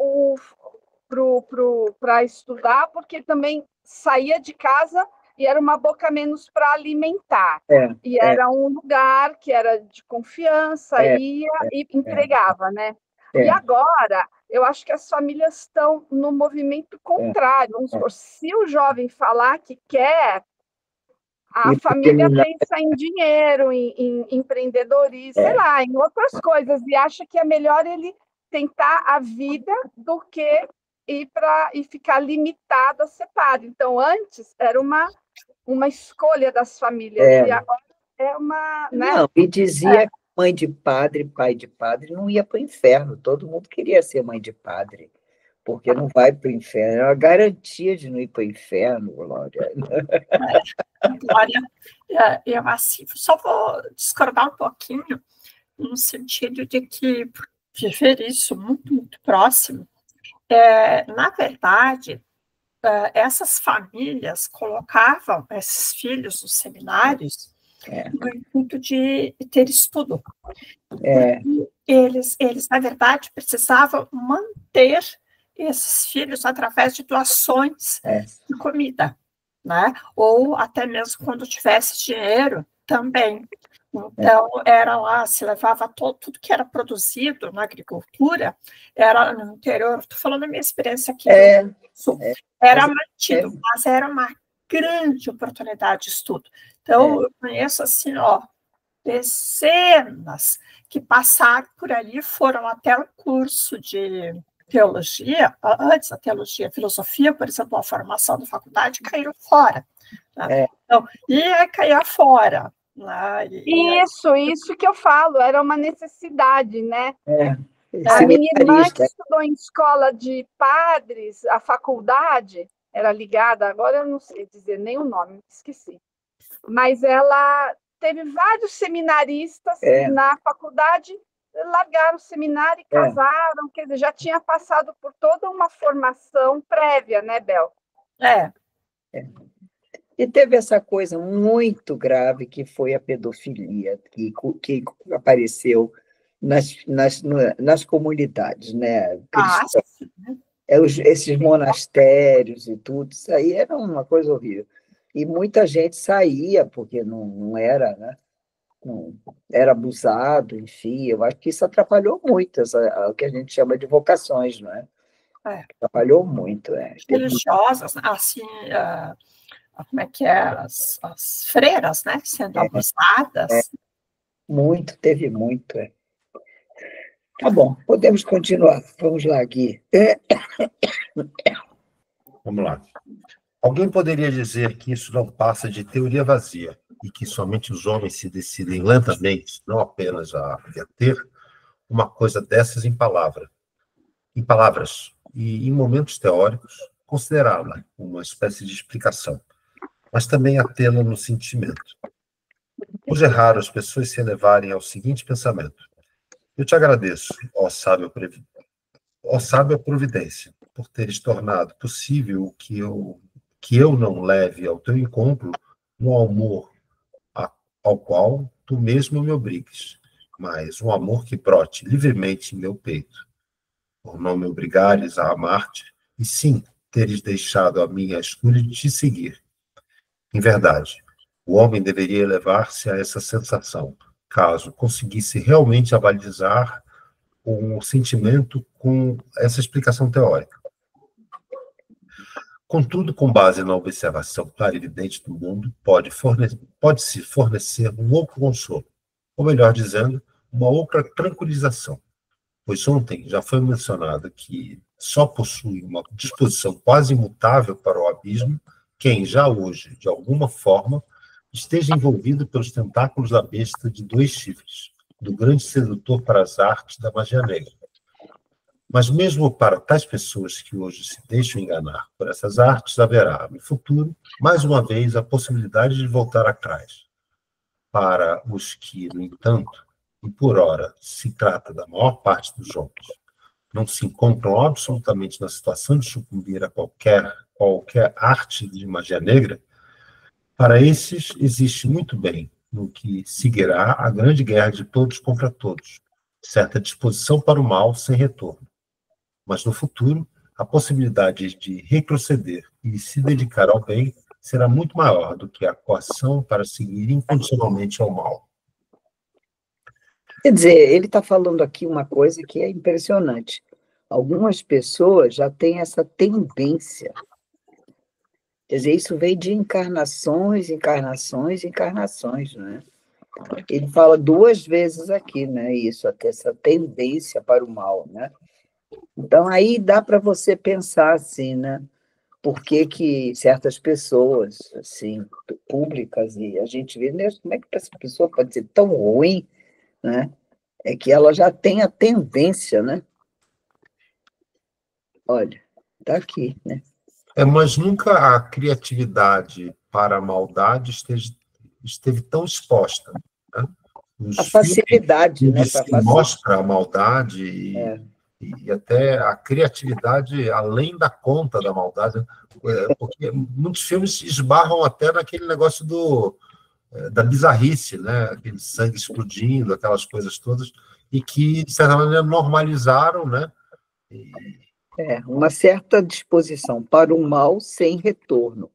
Speaker 4: para estudar, porque também saía de casa e era uma boca menos para alimentar. E era um lugar que era de confiança, ia e entregava, né? E agora, eu acho que as famílias estão no movimento contrário. Vamos supor, se o jovem falar que quer, a família pensa em dinheiro, em empreendedorismo, sei lá, em outras coisas, e acha que é melhor ele tentar a vida do que ir ficar limitado a ser padre. Então, antes era uma escolha das famílias, e agora é uma... Né?
Speaker 2: Não, e dizia que mãe de padre, pai de padre, não ia para o inferno. Todo mundo queria ser mãe de padre, porque não vai para o inferno. É uma garantia de não ir para o inferno, Glória.
Speaker 5: Glória, eu assim, só vou discordar um pouquinho, no sentido de que viver isso muito, muito próximo, na verdade, essas famílias colocavam esses filhos nos seminários no intuito de ter estudo. Eles, na verdade, precisavam manter esses filhos através de doações de comida, né? Ou até mesmo quando tivesse dinheiro também. Então, era lá, se levava tudo que era produzido na agricultura, era no interior, estou falando da minha experiência aqui no Sul, era mantido, mas era uma grande oportunidade de estudo. Então, eu conheço assim, dezenas que passaram por ali, foram até o curso de teologia, antes da teologia, filosofia, por exemplo, a formação da faculdade, caíram fora. Né? Então, ia cair fora.
Speaker 4: Isso que eu falo, era uma necessidade, né? A minha irmã, que estudou em escola de padres, a faculdade era ligada, agora eu não sei dizer nem o nome, esqueci. Mas ela teve vários seminaristas na faculdade, largaram o seminário e casaram, quer dizer, já tinha passado por toda uma formação prévia, né, Bel?
Speaker 2: E teve essa coisa muito grave que foi a pedofilia, que apareceu nas comunidades, né? Esses monastérios e tudo, isso aí era uma coisa horrível. E muita gente saía, porque não era, né? Não, era abusado, enfim. Eu acho que isso atrapalhou muito o que a gente chama de vocações, não é? Atrapalhou muito.
Speaker 5: Religiosas, assim, como é que é? As freiras, né? Sendo abusadas.
Speaker 2: Muito, teve muito. Tá bom, podemos continuar. Vamos lá, Gui.
Speaker 1: Vamos lá. Alguém poderia dizer que isso não passa de teoria vazia e que somente os homens se decidem lentamente, não apenas a ter uma coisa dessas em palavras, e em momentos teóricos, considerá-la uma espécie de explicação, mas também a tê-la no sentimento. Hoje é raro as pessoas se elevarem ao seguinte pensamento: eu te agradeço, ó sábia providência, por teres tornado possível que eu não leve ao teu encontro um amor ao qual tu mesmo me obrigues, mas um amor que brote livremente em meu peito, por não me obrigares a amar-te, e sim teres deixado a minha escolha de te seguir. Em verdade, o homem deveria elevar-se a essa sensação, caso conseguisse realmente avalizar o sentimento com essa explicação teórica. Contudo, com base na observação clara e evidente do mundo, pode-se fornecer um outro consolo, ou melhor dizendo, uma outra tranquilização, pois ontem já foi mencionado que só possui uma disposição quase imutável para o abismo quem já hoje, de alguma forma, esteja envolvido pelos tentáculos da besta de 2 chifres, do grande sedutor para as artes da magia negra. Mas mesmo para tais pessoas que hoje se deixam enganar por essas artes, haverá, no futuro, mais uma vez, a possibilidade de voltar atrás. Para os que, no entanto, e por ora se trata da maior parte dos homens, não se encontram absolutamente na situação de sucumbir a qualquer arte de magia negra, para esses existe muito bem, no que seguirá a grande guerra de todos contra todos, certa disposição para o mal sem retorno. Mas no futuro, a possibilidade de retroceder e se dedicar ao bem será muito maior do que a coação para seguir incondicionalmente ao mal.
Speaker 2: Quer dizer, ele está falando aqui uma coisa que é impressionante. Algumas pessoas já têm essa tendência. Quer dizer, isso vem de encarnações, né? Ele fala 2 vezes aqui, né? Isso, até essa tendência para o mal, né? Então, aí dá para você pensar assim, né? Por que certas pessoas, assim, públicas, e a gente vê, né? Como é que essa pessoa pode ser tão ruim, né? É que ela já tem a tendência, né? Olha, está aqui, né?
Speaker 1: Mas nunca a criatividade para a maldade esteve tão exposta. Né?
Speaker 2: A facilidade, né?
Speaker 1: Se mostra a maldade e até a criatividade além da conta da maldade, porque muitos filmes esbarram até naquele negócio da bizarrice, né? Aquele sangue explodindo, aquelas coisas todas, e que, de certa maneira, normalizaram, né?
Speaker 2: Uma certa disposição para o mal sem retorno.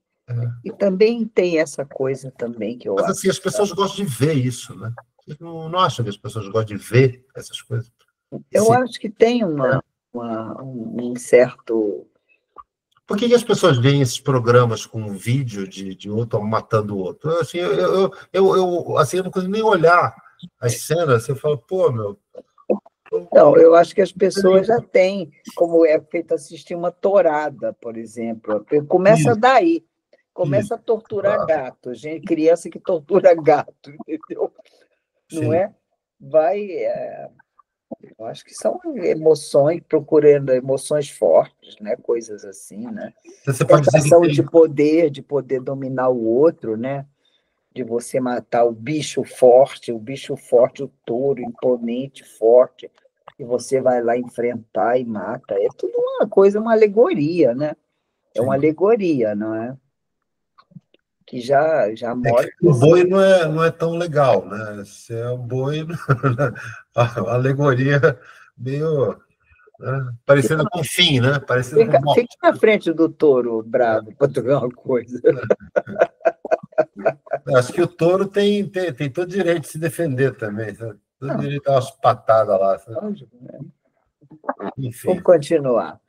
Speaker 2: E também tem essa coisa também que eu acho.
Speaker 1: Mas assim, as pessoas gostam de ver isso, né? Vocês não acham que as pessoas gostam de ver essas coisas?
Speaker 2: Eu acho que tem um certo...
Speaker 1: Por que as pessoas veem esses programas com um vídeo de outro matando o outro? Assim, eu não consigo nem olhar as cenas, eu falo, pô, meu...
Speaker 2: Não, eu acho que as pessoas já têm, como é feito assistir uma tourada, por exemplo. Começa daí, começa a torturar gato, gente, criança que tortura gato, entendeu? Não é? Eu acho que são emoções, procurando emoções fortes, né? Coisas assim, né? Sensação de poder dominar o outro, né? De você matar o bicho forte, o touro imponente, forte, e você vai lá enfrentar e mata. É tudo uma coisa, uma alegoria, né? É uma alegoria, não é? que já mostra...
Speaker 1: O boi não é tão legal, né? Se é um boi, a alegoria meio... né? Parecendo com fim, né? Parecendo com morte.
Speaker 2: Fica na frente do touro bravo para tu ver uma coisa.
Speaker 1: Acho que o touro tem todo direito de se defender também, sabe? Todo direito de dar umas patadas lá. Enfim.
Speaker 2: Vamos continuar.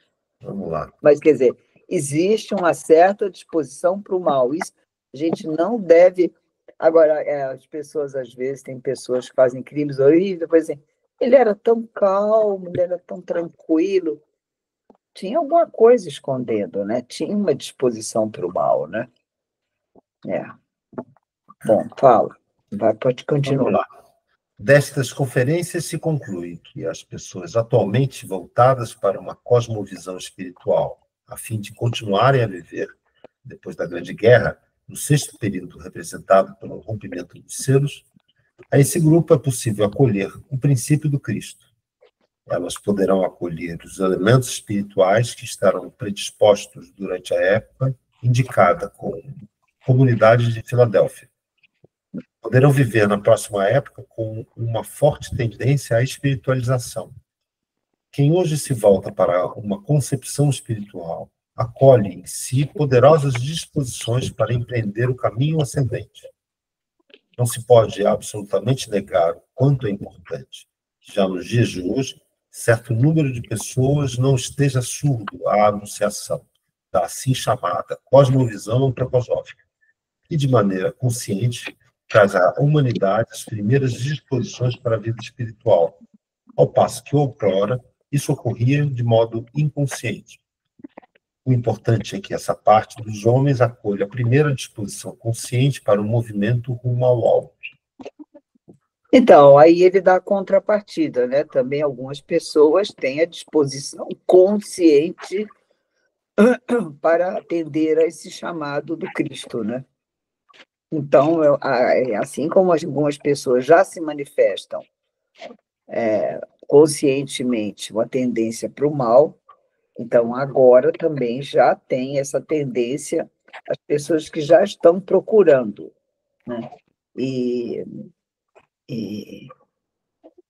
Speaker 1: Vamos lá.
Speaker 2: Mas, quer dizer, existe uma certa disposição para o mal. Isso a gente não deve... Agora, as pessoas, às vezes, tem pessoas que fazem crimes horríveis, por exemplo, ele era tão calmo, ele era tão tranquilo. Tinha alguma coisa escondendo, né? Tinha uma disposição para o mal, né? Bom, fala. Pode continuar.
Speaker 1: Vamos lá. Destas conferências se conclui que as pessoas atualmente voltadas para uma cosmovisão espiritual, a fim de continuarem a viver, depois da Grande Guerra, no sexto período representado pelo rompimento dos selos, a esse grupo é possível acolher o princípio do Cristo. Elas poderão acolher os elementos espirituais que estarão predispostos durante a época indicada como Comunidade de Filadélfia. Poderão viver na próxima época com uma forte tendência à espiritualização. Quem hoje se volta para uma concepção espiritual acolhe em si poderosas disposições para empreender o caminho ascendente. Não se pode absolutamente negar o quanto é importante. Já nos dias de hoje, certo número de pessoas não esteja surdo à anunciação da assim chamada cosmovisão antroposófica, e de maneira consciente traz à humanidade as primeiras disposições para a vida espiritual, ao passo que outrora isso ocorria de modo inconsciente. O importante é que essa parte dos homens acolha a primeira disposição consciente para o movimento rumo ao alto.
Speaker 2: Então, aí ele dá a contrapartida, né? Também algumas pessoas têm a disposição consciente para atender a esse chamado do Cristo, né? Então, assim como algumas pessoas já se manifestam conscientemente uma tendência para o mal, então agora também já tem essa tendência as pessoas que já estão procurando, né? E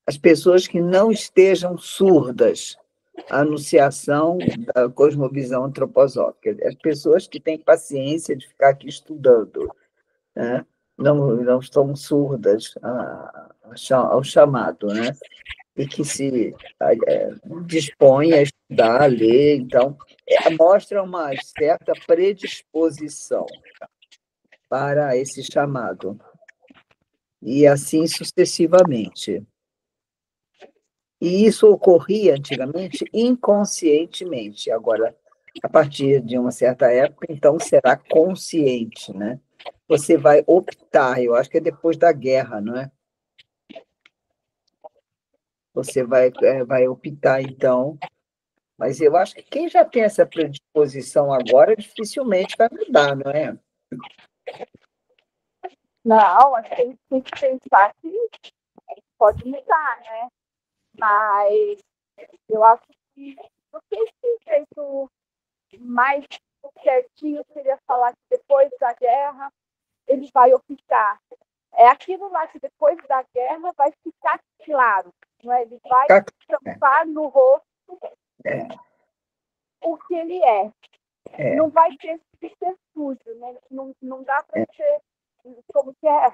Speaker 2: as pessoas que não estejam surdas à anunciação da cosmovisão antroposófica, as pessoas que têm paciência de ficar aqui estudando, né? Não estão surdas ao chamado, né? E que se dispõem a estudar, a ler, então, mostra uma certa predisposição para esse chamado, e assim sucessivamente. E isso ocorria antigamente inconscientemente, agora, a partir de uma certa época, então será consciente, né? Você vai optar, eu acho que é depois da guerra, não é? Você vai optar, então, mas eu acho que quem já tem essa predisposição agora dificilmente vai mudar, não é?
Speaker 4: Não, acho que a gente tem que pensar que pode mudar, né? Mas eu acho que esse jeito mais certinho seria falar que depois da guerra ele vai optar. É aquilo lá que depois da guerra vai ficar claro, não é? Ele vai estampar no rosto o que ele é. Não vai ter que ser sujo, né? Não dá para ser como que é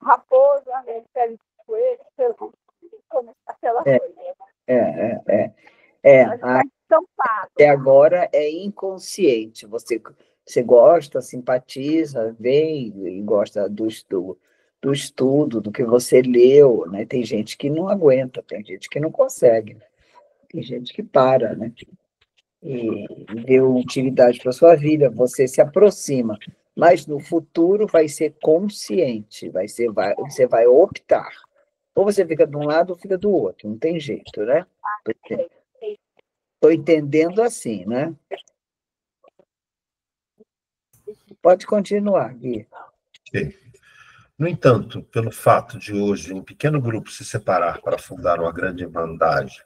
Speaker 4: raposa, né? Pele de coelho, aquela coisa.
Speaker 2: Até agora é inconsciente. Você gosta, simpatiza, vem e gosta do estudo, do que você leu, né? Tem gente que não aguenta, tem gente que não consegue, tem gente que para, né? E deu utilidade para a sua vida, você se aproxima, mas no futuro vai ser consciente, você vai optar. Ou você fica de um lado ou fica do outro, não tem jeito, né? Estou entendendo assim, né? Pode continuar, Gui.
Speaker 1: Sim. No entanto, pelo fato de hoje um pequeno grupo se separar para fundar uma grande irmandade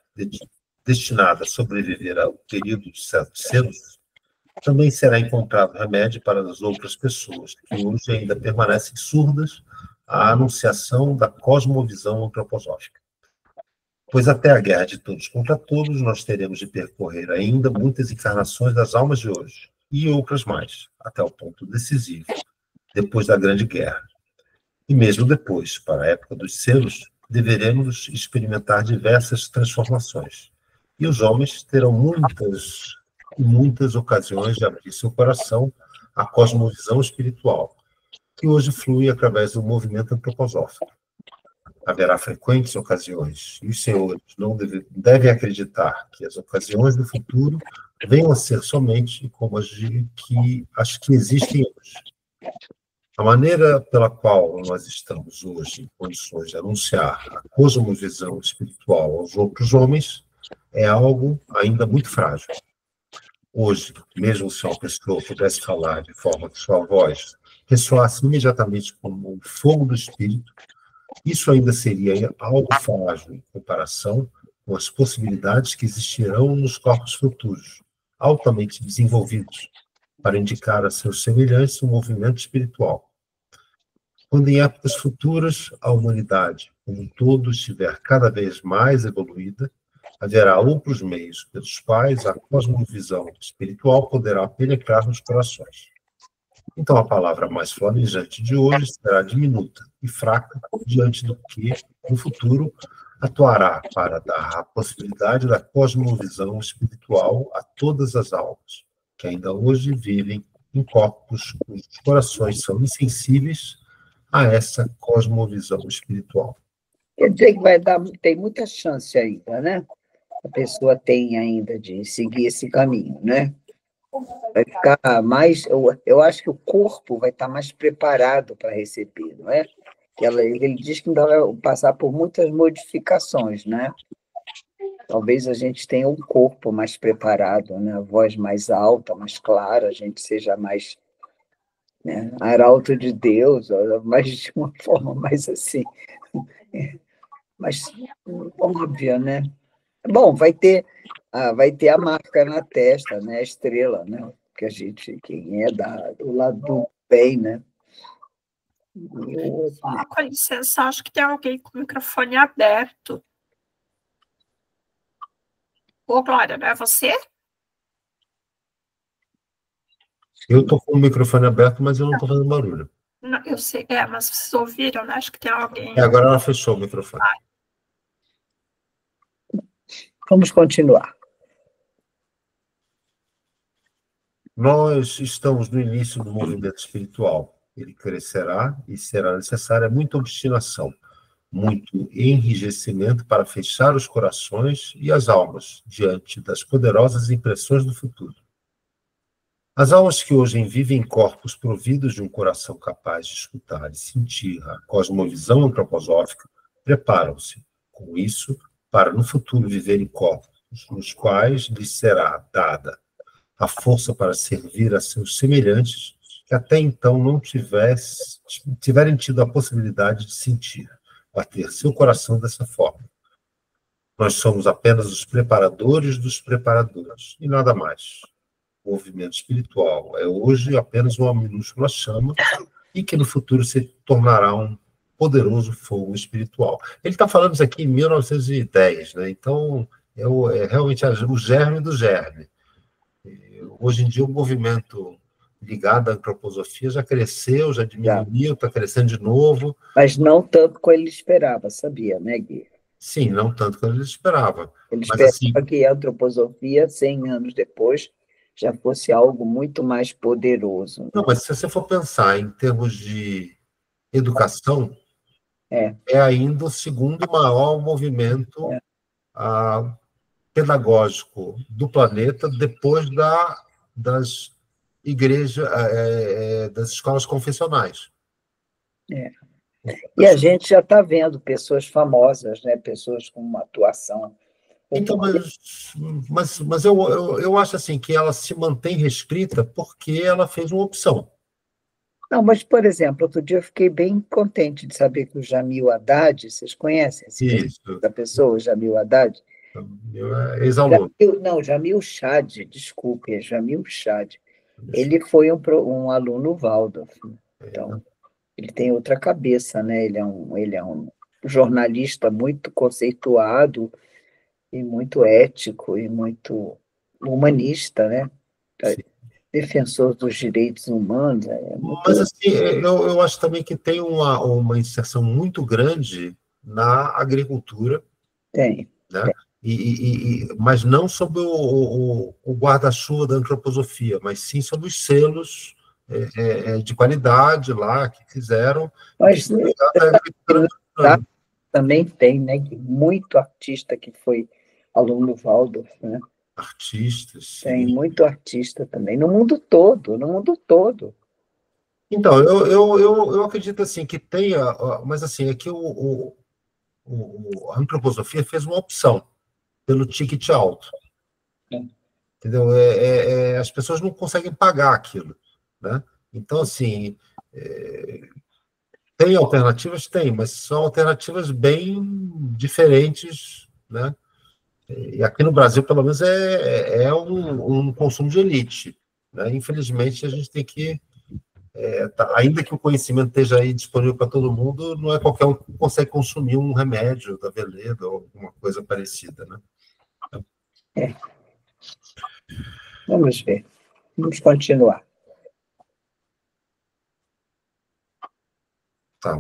Speaker 1: destinada a sobreviver ao período dos selos, também será encontrado remédio para as outras pessoas, que hoje ainda permanecem surdas à anunciação da cosmovisão antroposófica. Pois até a guerra de todos contra todos, nós teremos de percorrer ainda muitas encarnações das almas de hoje, e outras mais, até o ponto decisivo, depois da Grande Guerra. E mesmo depois, para a época dos selos, deveremos experimentar diversas transformações. E os homens terão muitas ocasiões de abrir seu coração à cosmovisão espiritual, que hoje flui através do movimento antroposófico. Haverá frequentes ocasiões, e os senhores não devem acreditar que as ocasiões do futuro venham a ser somente como as que existem hoje. A maneira pela qual nós estamos hoje em condições de anunciar a cosmovisão espiritual aos outros homens é algo ainda muito frágil. Hoje, mesmo se uma pessoa pudesse falar de forma que sua voz ressoasse imediatamente como o fogo do espírito, isso ainda seria algo frágil em comparação com as possibilidades que existirão nos corpos futuros, altamente desenvolvidos, para indicar a seus semelhantes um movimento espiritual. Quando em épocas futuras a humanidade, como um todo, estiver cada vez mais evoluída, haverá outros meios pelos quais a cosmovisão espiritual poderá penetrar nos corações. Então, a palavra mais flamejante de hoje será diminuta e fraca diante do que, no futuro, atuará para dar a possibilidade da cosmovisão espiritual a todas as almas, que ainda hoje vivem em corpos cujos corações são insensíveis a essa cosmovisão espiritual.
Speaker 2: Quer dizer que tem muita chance ainda, né? A pessoa tem ainda de seguir esse caminho, né? Vai ficar mais, eu acho que o corpo vai estar mais preparado para receber, não é? Ele diz que ainda vai passar por muitas modificações, né? Talvez a gente tenha um corpo mais preparado, né? A voz mais alta, mais clara, a gente seja mais, né, arauto de Deus, mas de uma forma mais assim, mais óbvia, né? Bom, vai ter a marca na testa, né? A estrela, né? Que a gente, quem é do lado do bem, né?
Speaker 5: Com licença, acho que tem alguém com o microfone aberto. Ô, Glória, não é você?
Speaker 1: Eu estou com o microfone aberto, mas eu não estou fazendo barulho.
Speaker 5: Não, eu sei, mas vocês ouviram, né? Acho que tem alguém.
Speaker 1: Agora ela fechou o microfone.
Speaker 2: Vamos continuar.
Speaker 1: Nós estamos no início do movimento espiritual. Ele crescerá e será necessária muita obstinação, muito enrijecimento para fechar os corações e as almas diante das poderosas impressões do futuro. As almas que hoje vivem em corpos providos de um coração capaz de escutar e sentir a cosmovisão antroposófica preparam-se, com isso, para no futuro viver em corpos nos quais lhes será dada a força para servir a seus semelhantes que até então não tiverem tido a possibilidade de sentir, bater seu coração dessa forma. Nós somos apenas os preparadores dos preparadores, e nada mais. O movimento espiritual é hoje apenas uma minúscula chama e que no futuro se tornará um poderoso fogo espiritual. Ele está falando isso aqui em 1910, né? Então é realmente o germe do germe. Hoje em dia o movimento ligado à antroposofia já cresceu, já diminuiu, está crescendo de novo.
Speaker 2: Mas não tanto como ele esperava, sabia, né, Gui?
Speaker 1: Sim, não tanto quanto ele esperava.
Speaker 2: Ele esperava que a antroposofia, 100 anos depois, já fosse algo muito mais poderoso. Né?
Speaker 1: Não, mas se você for pensar em termos de educação, é ainda o segundo maior movimento pedagógico do planeta depois das igrejas, das escolas confessionais.
Speaker 2: E a gente já está vendo pessoas famosas, né? Pessoas com uma atuação.
Speaker 1: Então, mas eu acho assim que ela se mantém restrita porque ela fez uma opção.
Speaker 2: Não, mas, por exemplo, outro dia eu fiquei bem contente de saber que o Jamil Haddad, vocês conhecem essa pessoa, o Jamil Haddad?
Speaker 1: Ex-aluno.
Speaker 2: Não, Jamil Chad, desculpe, é Jamil Chad. Ele foi um aluno Waldorf, então ele tem outra cabeça, né? Ele é um jornalista muito conceituado e muito ético e muito humanista, né?
Speaker 1: Sim.
Speaker 2: Defensor dos direitos humanos.
Speaker 1: Mas, assim, eu acho também que tem uma inserção muito grande na agricultura.
Speaker 2: Tem.
Speaker 1: Né? Mas não sob o guarda-chuva da antroposofia, mas sim sob os selos de qualidade lá que fizeram.
Speaker 2: Mas também tem, né? Muito artista que foi aluno Waldorf, né?
Speaker 1: Artistas.
Speaker 2: Tem muito artista também, no mundo todo, no mundo todo.
Speaker 1: Então, eu acredito assim que tenha, mas assim, é que a antroposofia fez uma opção pelo ticket alto. Entendeu? As pessoas não conseguem pagar aquilo. Né? Então, assim, tem alternativas? Tem, mas são alternativas bem diferentes. Né? E aqui no Brasil, pelo menos, é um consumo de elite. Né? Infelizmente, a gente tem que... ainda que o conhecimento esteja aí disponível para todo mundo, não é qualquer um que consegue consumir um remédio da Veleda ou alguma coisa parecida. Né?
Speaker 2: Vamos ver. Vamos continuar.
Speaker 1: Tá.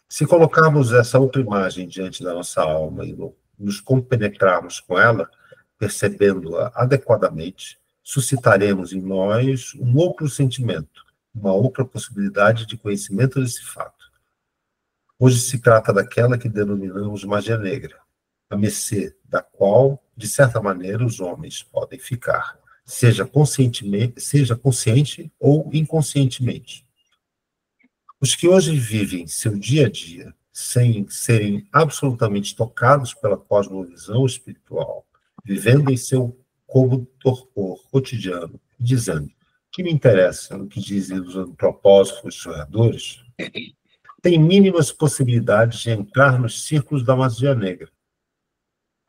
Speaker 1: Se colocarmos essa outra imagem diante da nossa alma e nos compenetrarmos com ela, percebendo-a adequadamente, suscitaremos em nós um outro sentimento, uma outra possibilidade de conhecimento desse fato. Hoje se trata daquela que denominamos magia negra, a mercê da qual, de certa maneira, os homens podem ficar, seja consciente ou inconscientemente. Os que hoje vivem seu dia a dia sem serem absolutamente tocados pela cosmovisão espiritual, vivendo em seu cômodo torpor cotidiano, dizendo que me interessa o que dizem os antropósofos sonhadores, têm mínimas possibilidades de entrar nos círculos da magia negra.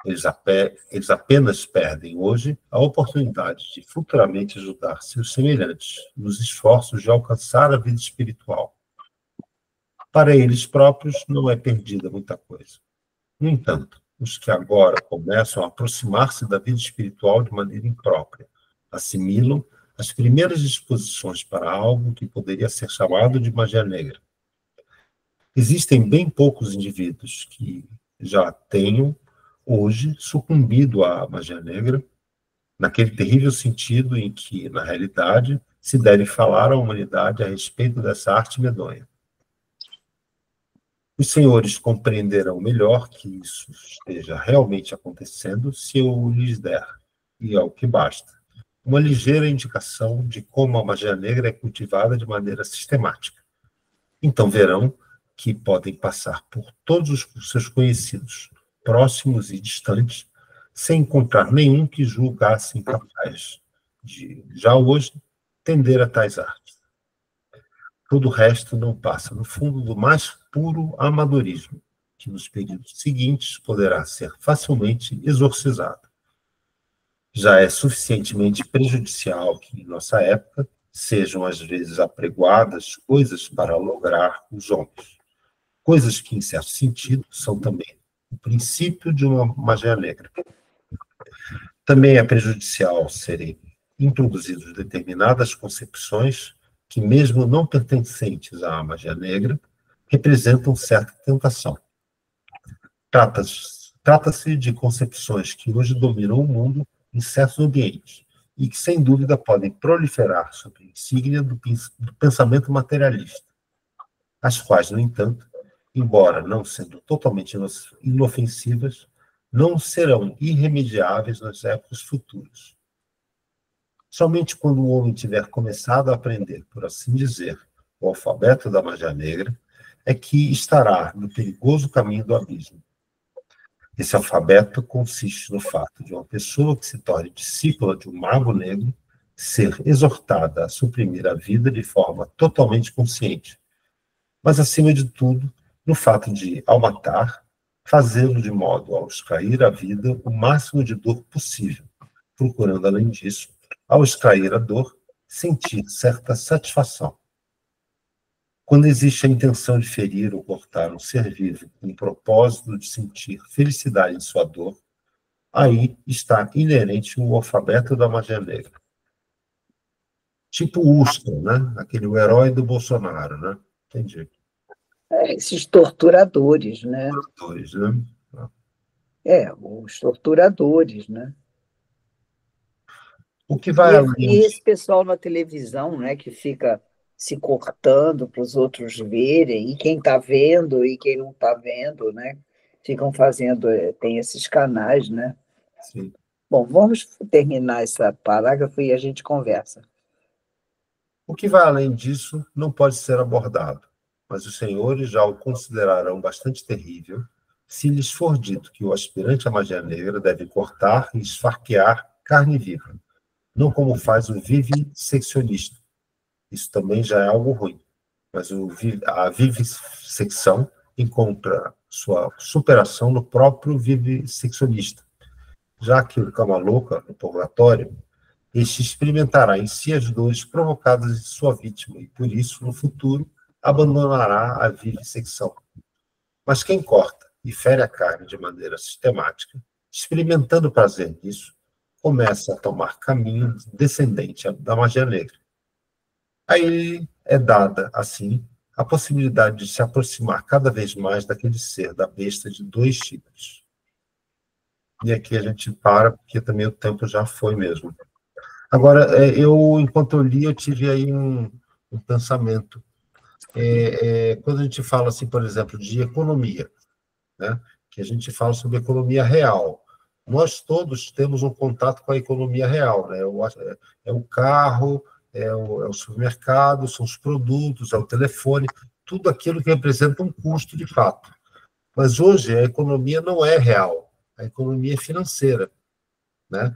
Speaker 1: Eles apenas perdem hoje a oportunidade de futuramente ajudar seus semelhantes nos esforços de alcançar a vida espiritual. Para eles próprios não é perdida muita coisa. No entanto, os que agora começam a aproximar-se da vida espiritual de maneira imprópria, assimilam as primeiras disposições para algo que poderia ser chamado de magia negra. Existem bem poucos indivíduos que já tenham, hoje, sucumbido à magia negra, naquele terrível sentido em que, na realidade, se deve falar à humanidade a respeito dessa arte medonha. Os senhores compreenderão melhor que isso esteja realmente acontecendo se eu lhes der, e é o que basta, uma ligeira indicação de como a magia negra é cultivada de maneira sistemática. Então verão que podem passar por todos os seus conhecidos, próximos e distantes, sem encontrar nenhum que julgasse incapaz de, já hoje, tender a tais artes. Todo o resto não passa, no fundo, do mais puro amadorismo, que nos períodos seguintes poderá ser facilmente exorcizado. Já é suficientemente prejudicial que, em nossa época, sejam às vezes apregoadas coisas para lograr os homens. Coisas que, em certo sentido, são também o princípio de uma magia negra. Também é prejudicial serem introduzidas determinadas concepções que, mesmo não pertencentes à magia negra, representam certa tentação. Trata-se de concepções que hoje dominam o mundo em certos ambientes e que, sem dúvida, podem proliferar sob a insígnia do pensamento materialista, as quais, no entanto, embora não sendo totalmente inofensivas, não serão irremediáveis nas épocas futuras. Somente quando o homem tiver começado a aprender, por assim dizer, o alfabeto da magia negra, é que estará no perigoso caminho do abismo. Esse alfabeto consiste no fato de uma pessoa que se torne discípula de um mago negro ser exortada a suprimir a vida de forma totalmente consciente, mas, acima de tudo, no fato de, ao matar, fazê-lo de modo a extrair a vida o máximo de dor possível, procurando, além disso, ao extrair a dor, sentir certa satisfação. Quando existe a intenção de ferir ou cortar um ser vivo com o propósito de sentir felicidade em sua dor, aí está inerente o alfabeto da magia negra. Tipo o Ustra, né? Aquele o herói do Bolsonaro, né? Entendi.
Speaker 2: Esses torturadores, né?
Speaker 1: Torturadores, né?
Speaker 2: Os torturadores, né?
Speaker 1: O que vai além
Speaker 2: E esse pessoal na televisão, né, que fica se cortando para os outros verem, e quem está vendo e quem não está vendo, né? Ficam fazendo, tem esses canais, né?
Speaker 1: Sim.
Speaker 2: Bom, vamos terminar esse parágrafo e a gente conversa.
Speaker 1: O que vai além disso não pode ser abordado, mas os senhores já o considerarão bastante terrível se lhes for dito que o aspirante à magia negra deve cortar e esfaquear carne viva, não como faz o vivisseccionista. Isso também já é algo ruim, mas a vivissecção encontra sua superação no próprio vivisseccionista, já que o cama-louca, no purgatório, este experimentará em si as dores provocadas de sua vítima e, por isso, no futuro, abandonará a vivissecção. Mas quem corta e fere a carne de maneira sistemática, experimentando prazer nisso, começa a tomar caminho descendente da magia negra. A ele é dada, assim, a possibilidade de se aproximar cada vez mais daquele ser, da besta de 2 chifres. E aqui a gente para, porque também o tempo já foi mesmo. Agora, enquanto eu li, eu tive aí um pensamento. Quando a gente fala, assim, por exemplo, de economia, né, que a gente fala sobre economia real, nós todos temos um contato com a economia real, né? É o carro, é o supermercado, são os produtos, é o telefone, tudo aquilo que representa um custo de fato. Mas hoje a economia não é real, a economia é financeira, né?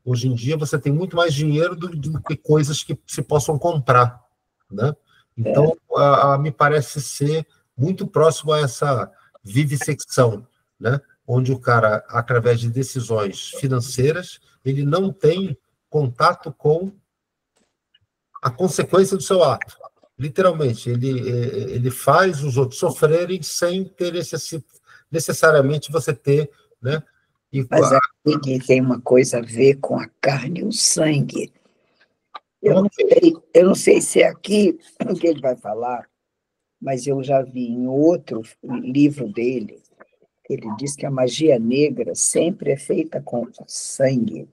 Speaker 1: Hoje em dia você tem muito mais dinheiro do que coisas que se possam comprar, né? Então, me parece ser muito próximo a essa vivissecção, né? Onde o cara, através de decisões financeiras, ele não tem contato com a consequência do seu ato. Literalmente, ele faz os outros sofrerem sem ter necessariamente você ter, né?
Speaker 2: Mas aqui tem uma coisa a ver com a carne e o sangue. Eu não sei se é aqui que ele vai falar, mas eu já vi em outro livro dele, ele diz que a magia negra sempre é feita com sangue,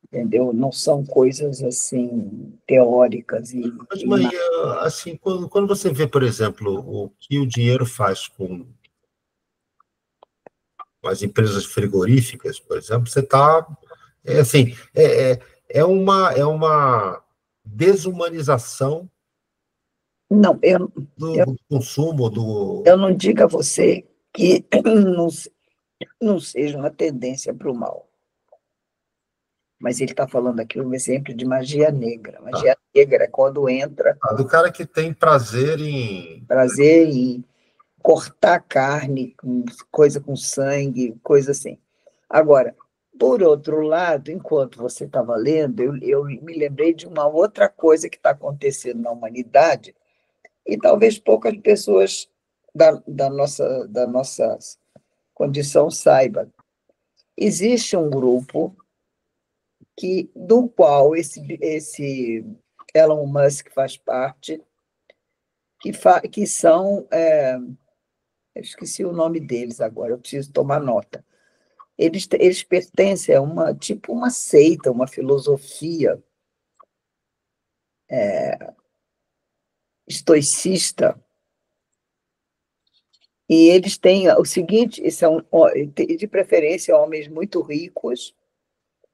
Speaker 2: entendeu? Não são coisas assim teóricas
Speaker 1: Mas assim, quando você vê, por exemplo, o que o dinheiro faz com as empresas frigoríficas, por exemplo, você está assim, é uma desumanização do consumo
Speaker 2: Eu não digo a você que não seja uma tendência para o mal. Mas ele está falando aqui um exemplo de magia negra. Magia negra é quando entra...
Speaker 1: do cara que tem prazer em
Speaker 2: cortar carne, coisa com sangue, coisa assim. Agora, por outro lado, enquanto você estava lendo, eu me lembrei de uma outra coisa que está acontecendo na humanidade, e talvez poucas pessoas da nossa condição saibam. Existe um grupo do qual esse Elon Musk faz parte, que são... eu esqueci o nome deles agora, eu preciso tomar nota. Eles pertencem a uma seita, uma filosofia estoicista, e eles têm o seguinte, são, de preferência, homens muito ricos,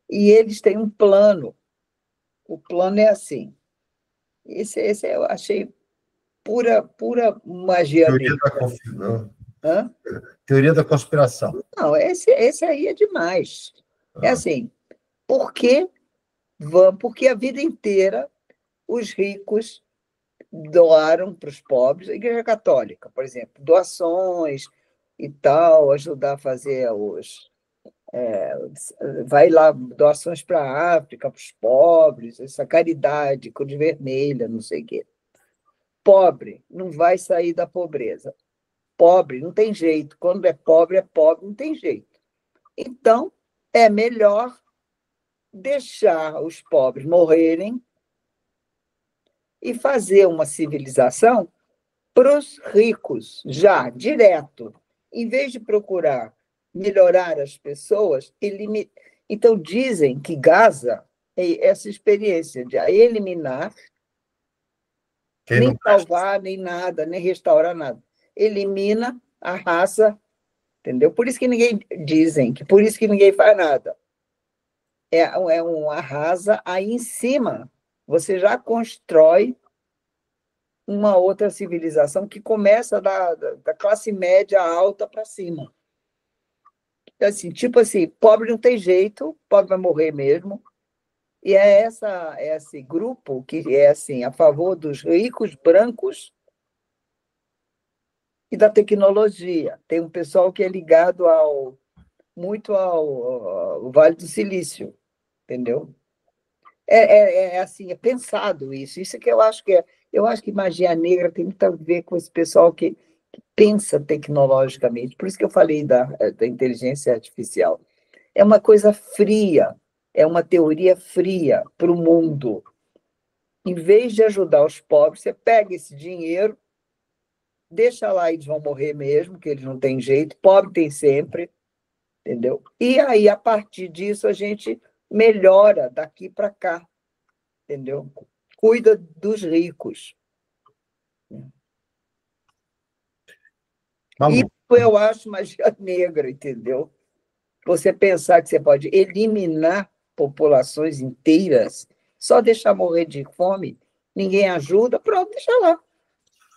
Speaker 2: e eles têm um plano. O plano é assim. Esse eu achei pura magia.
Speaker 1: Teoria da conspiração. Teoria da conspiração.
Speaker 2: Não, esse aí é demais. É assim, porque a vida inteira os ricos doaram para os pobres, a Igreja Católica, por exemplo, doações e tal, ajudar a fazer vai lá, doações para a África, para os pobres, essa caridade, Cruz Vermelha, não sei o quê. Pobre não vai sair da pobreza. Pobre não tem jeito. Quando é pobre, não tem jeito. Então, é melhor deixar os pobres morrerem e fazer uma civilização para os ricos, já, direto. Em vez de procurar melhorar as pessoas, então dizem que Gaza é essa experiência de eliminar, nem salvar, nem nada, nem restaurar nada. Elimina a raça, entendeu? Por isso que por isso que ninguém faz nada. É uma raça, aí em cima você já constrói uma outra civilização que começa da classe média alta para cima. Assim, tipo assim, pobre não tem jeito, pobre vai morrer mesmo. E é esse grupo que é assim, a favor dos ricos brancos e da tecnologia. Tem um pessoal que é ligado muito ao Vale do Silício, entendeu? Assim, é pensado isso. Isso que eu acho que eu acho que magia negra tem muito a ver com esse pessoal que pensa tecnologicamente. Por isso que eu falei da inteligência artificial. É uma coisa fria, é uma teoria fria para o mundo. Em vez de ajudar os pobres, você pega esse dinheiro, deixa lá, eles vão morrer mesmo, que eles não têm jeito, pobre tem sempre, entendeu? E aí, a partir disso, a gente melhora daqui para cá, entendeu? Cuida dos ricos. Isso eu acho magia negra, entendeu? Você pensar que você pode eliminar populações inteiras, só deixar morrer de fome, ninguém ajuda, pronto, deixa lá.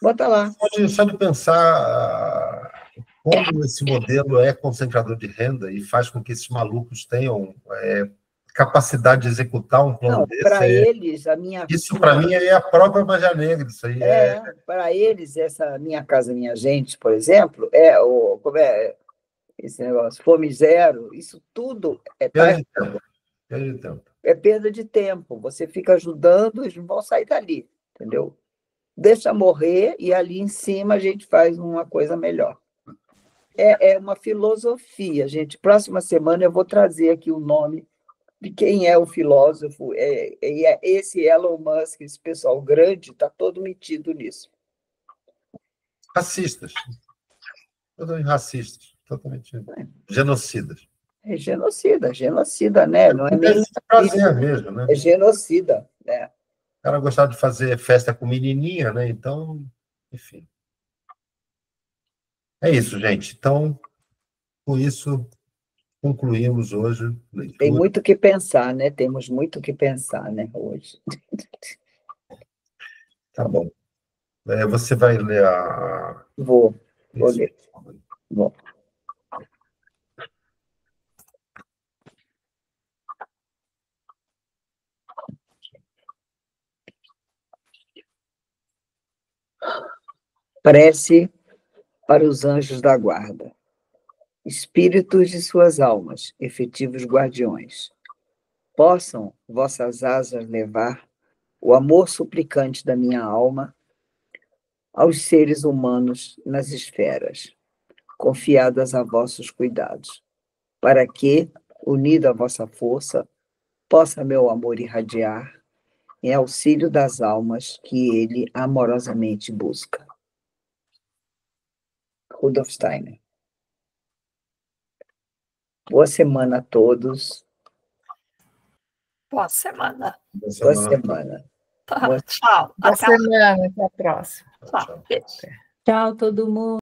Speaker 2: Bota lá.
Speaker 1: Só de pensar como esse modelo é concentrador de renda e faz com que esses malucos tenham capacidade de executar um plano desse.
Speaker 2: Para eles,
Speaker 1: isso, para mim, é a própria magia negra. Isso aí
Speaker 2: para eles, essa Minha Casa Minha Gente, por exemplo, como é esse negócio, Fome Zero, isso tudo
Speaker 1: perda de tempo. Perda de tempo.
Speaker 2: É perda de tempo. Você fica ajudando, eles não vão sair dali, entendeu? Deixa morrer e ali em cima a gente faz uma coisa melhor. É uma filosofia, gente. Próxima semana eu vou trazer aqui o nome de quem é o filósofo. Esse Elon Musk, esse pessoal grande, está todo metido nisso.
Speaker 1: Racistas. Totalmente racistas. Totalmente genocidas.
Speaker 2: É genocida, né? Não é nem
Speaker 1: prazer mesmo, né?
Speaker 2: É genocida, né?
Speaker 1: O cara gostava de fazer festa com menininha, né? Então, enfim. É isso, gente. Então, com isso, concluímos hoje.
Speaker 2: Tem muito o que pensar, né? Temos muito o que pensar, né, hoje.
Speaker 1: Tá bom. Você vai ler a...
Speaker 2: Vou ler. Bom. Prece para os anjos da guarda. Espíritos de suas almas, efetivos guardiões, possam vossas asas levar o amor suplicante da minha alma aos seres humanos nas esferas, confiadas a vossos cuidados, para que, unido à vossa força, possa meu amor irradiar em auxílio das almas que ele amorosamente busca. Rudolf Steiner. Boa semana a todos.
Speaker 5: Boa semana.
Speaker 2: Boa semana.
Speaker 5: Tá, tchau.
Speaker 3: Boa semana, até a próxima.
Speaker 5: Tchau.
Speaker 6: Tchau, todo mundo.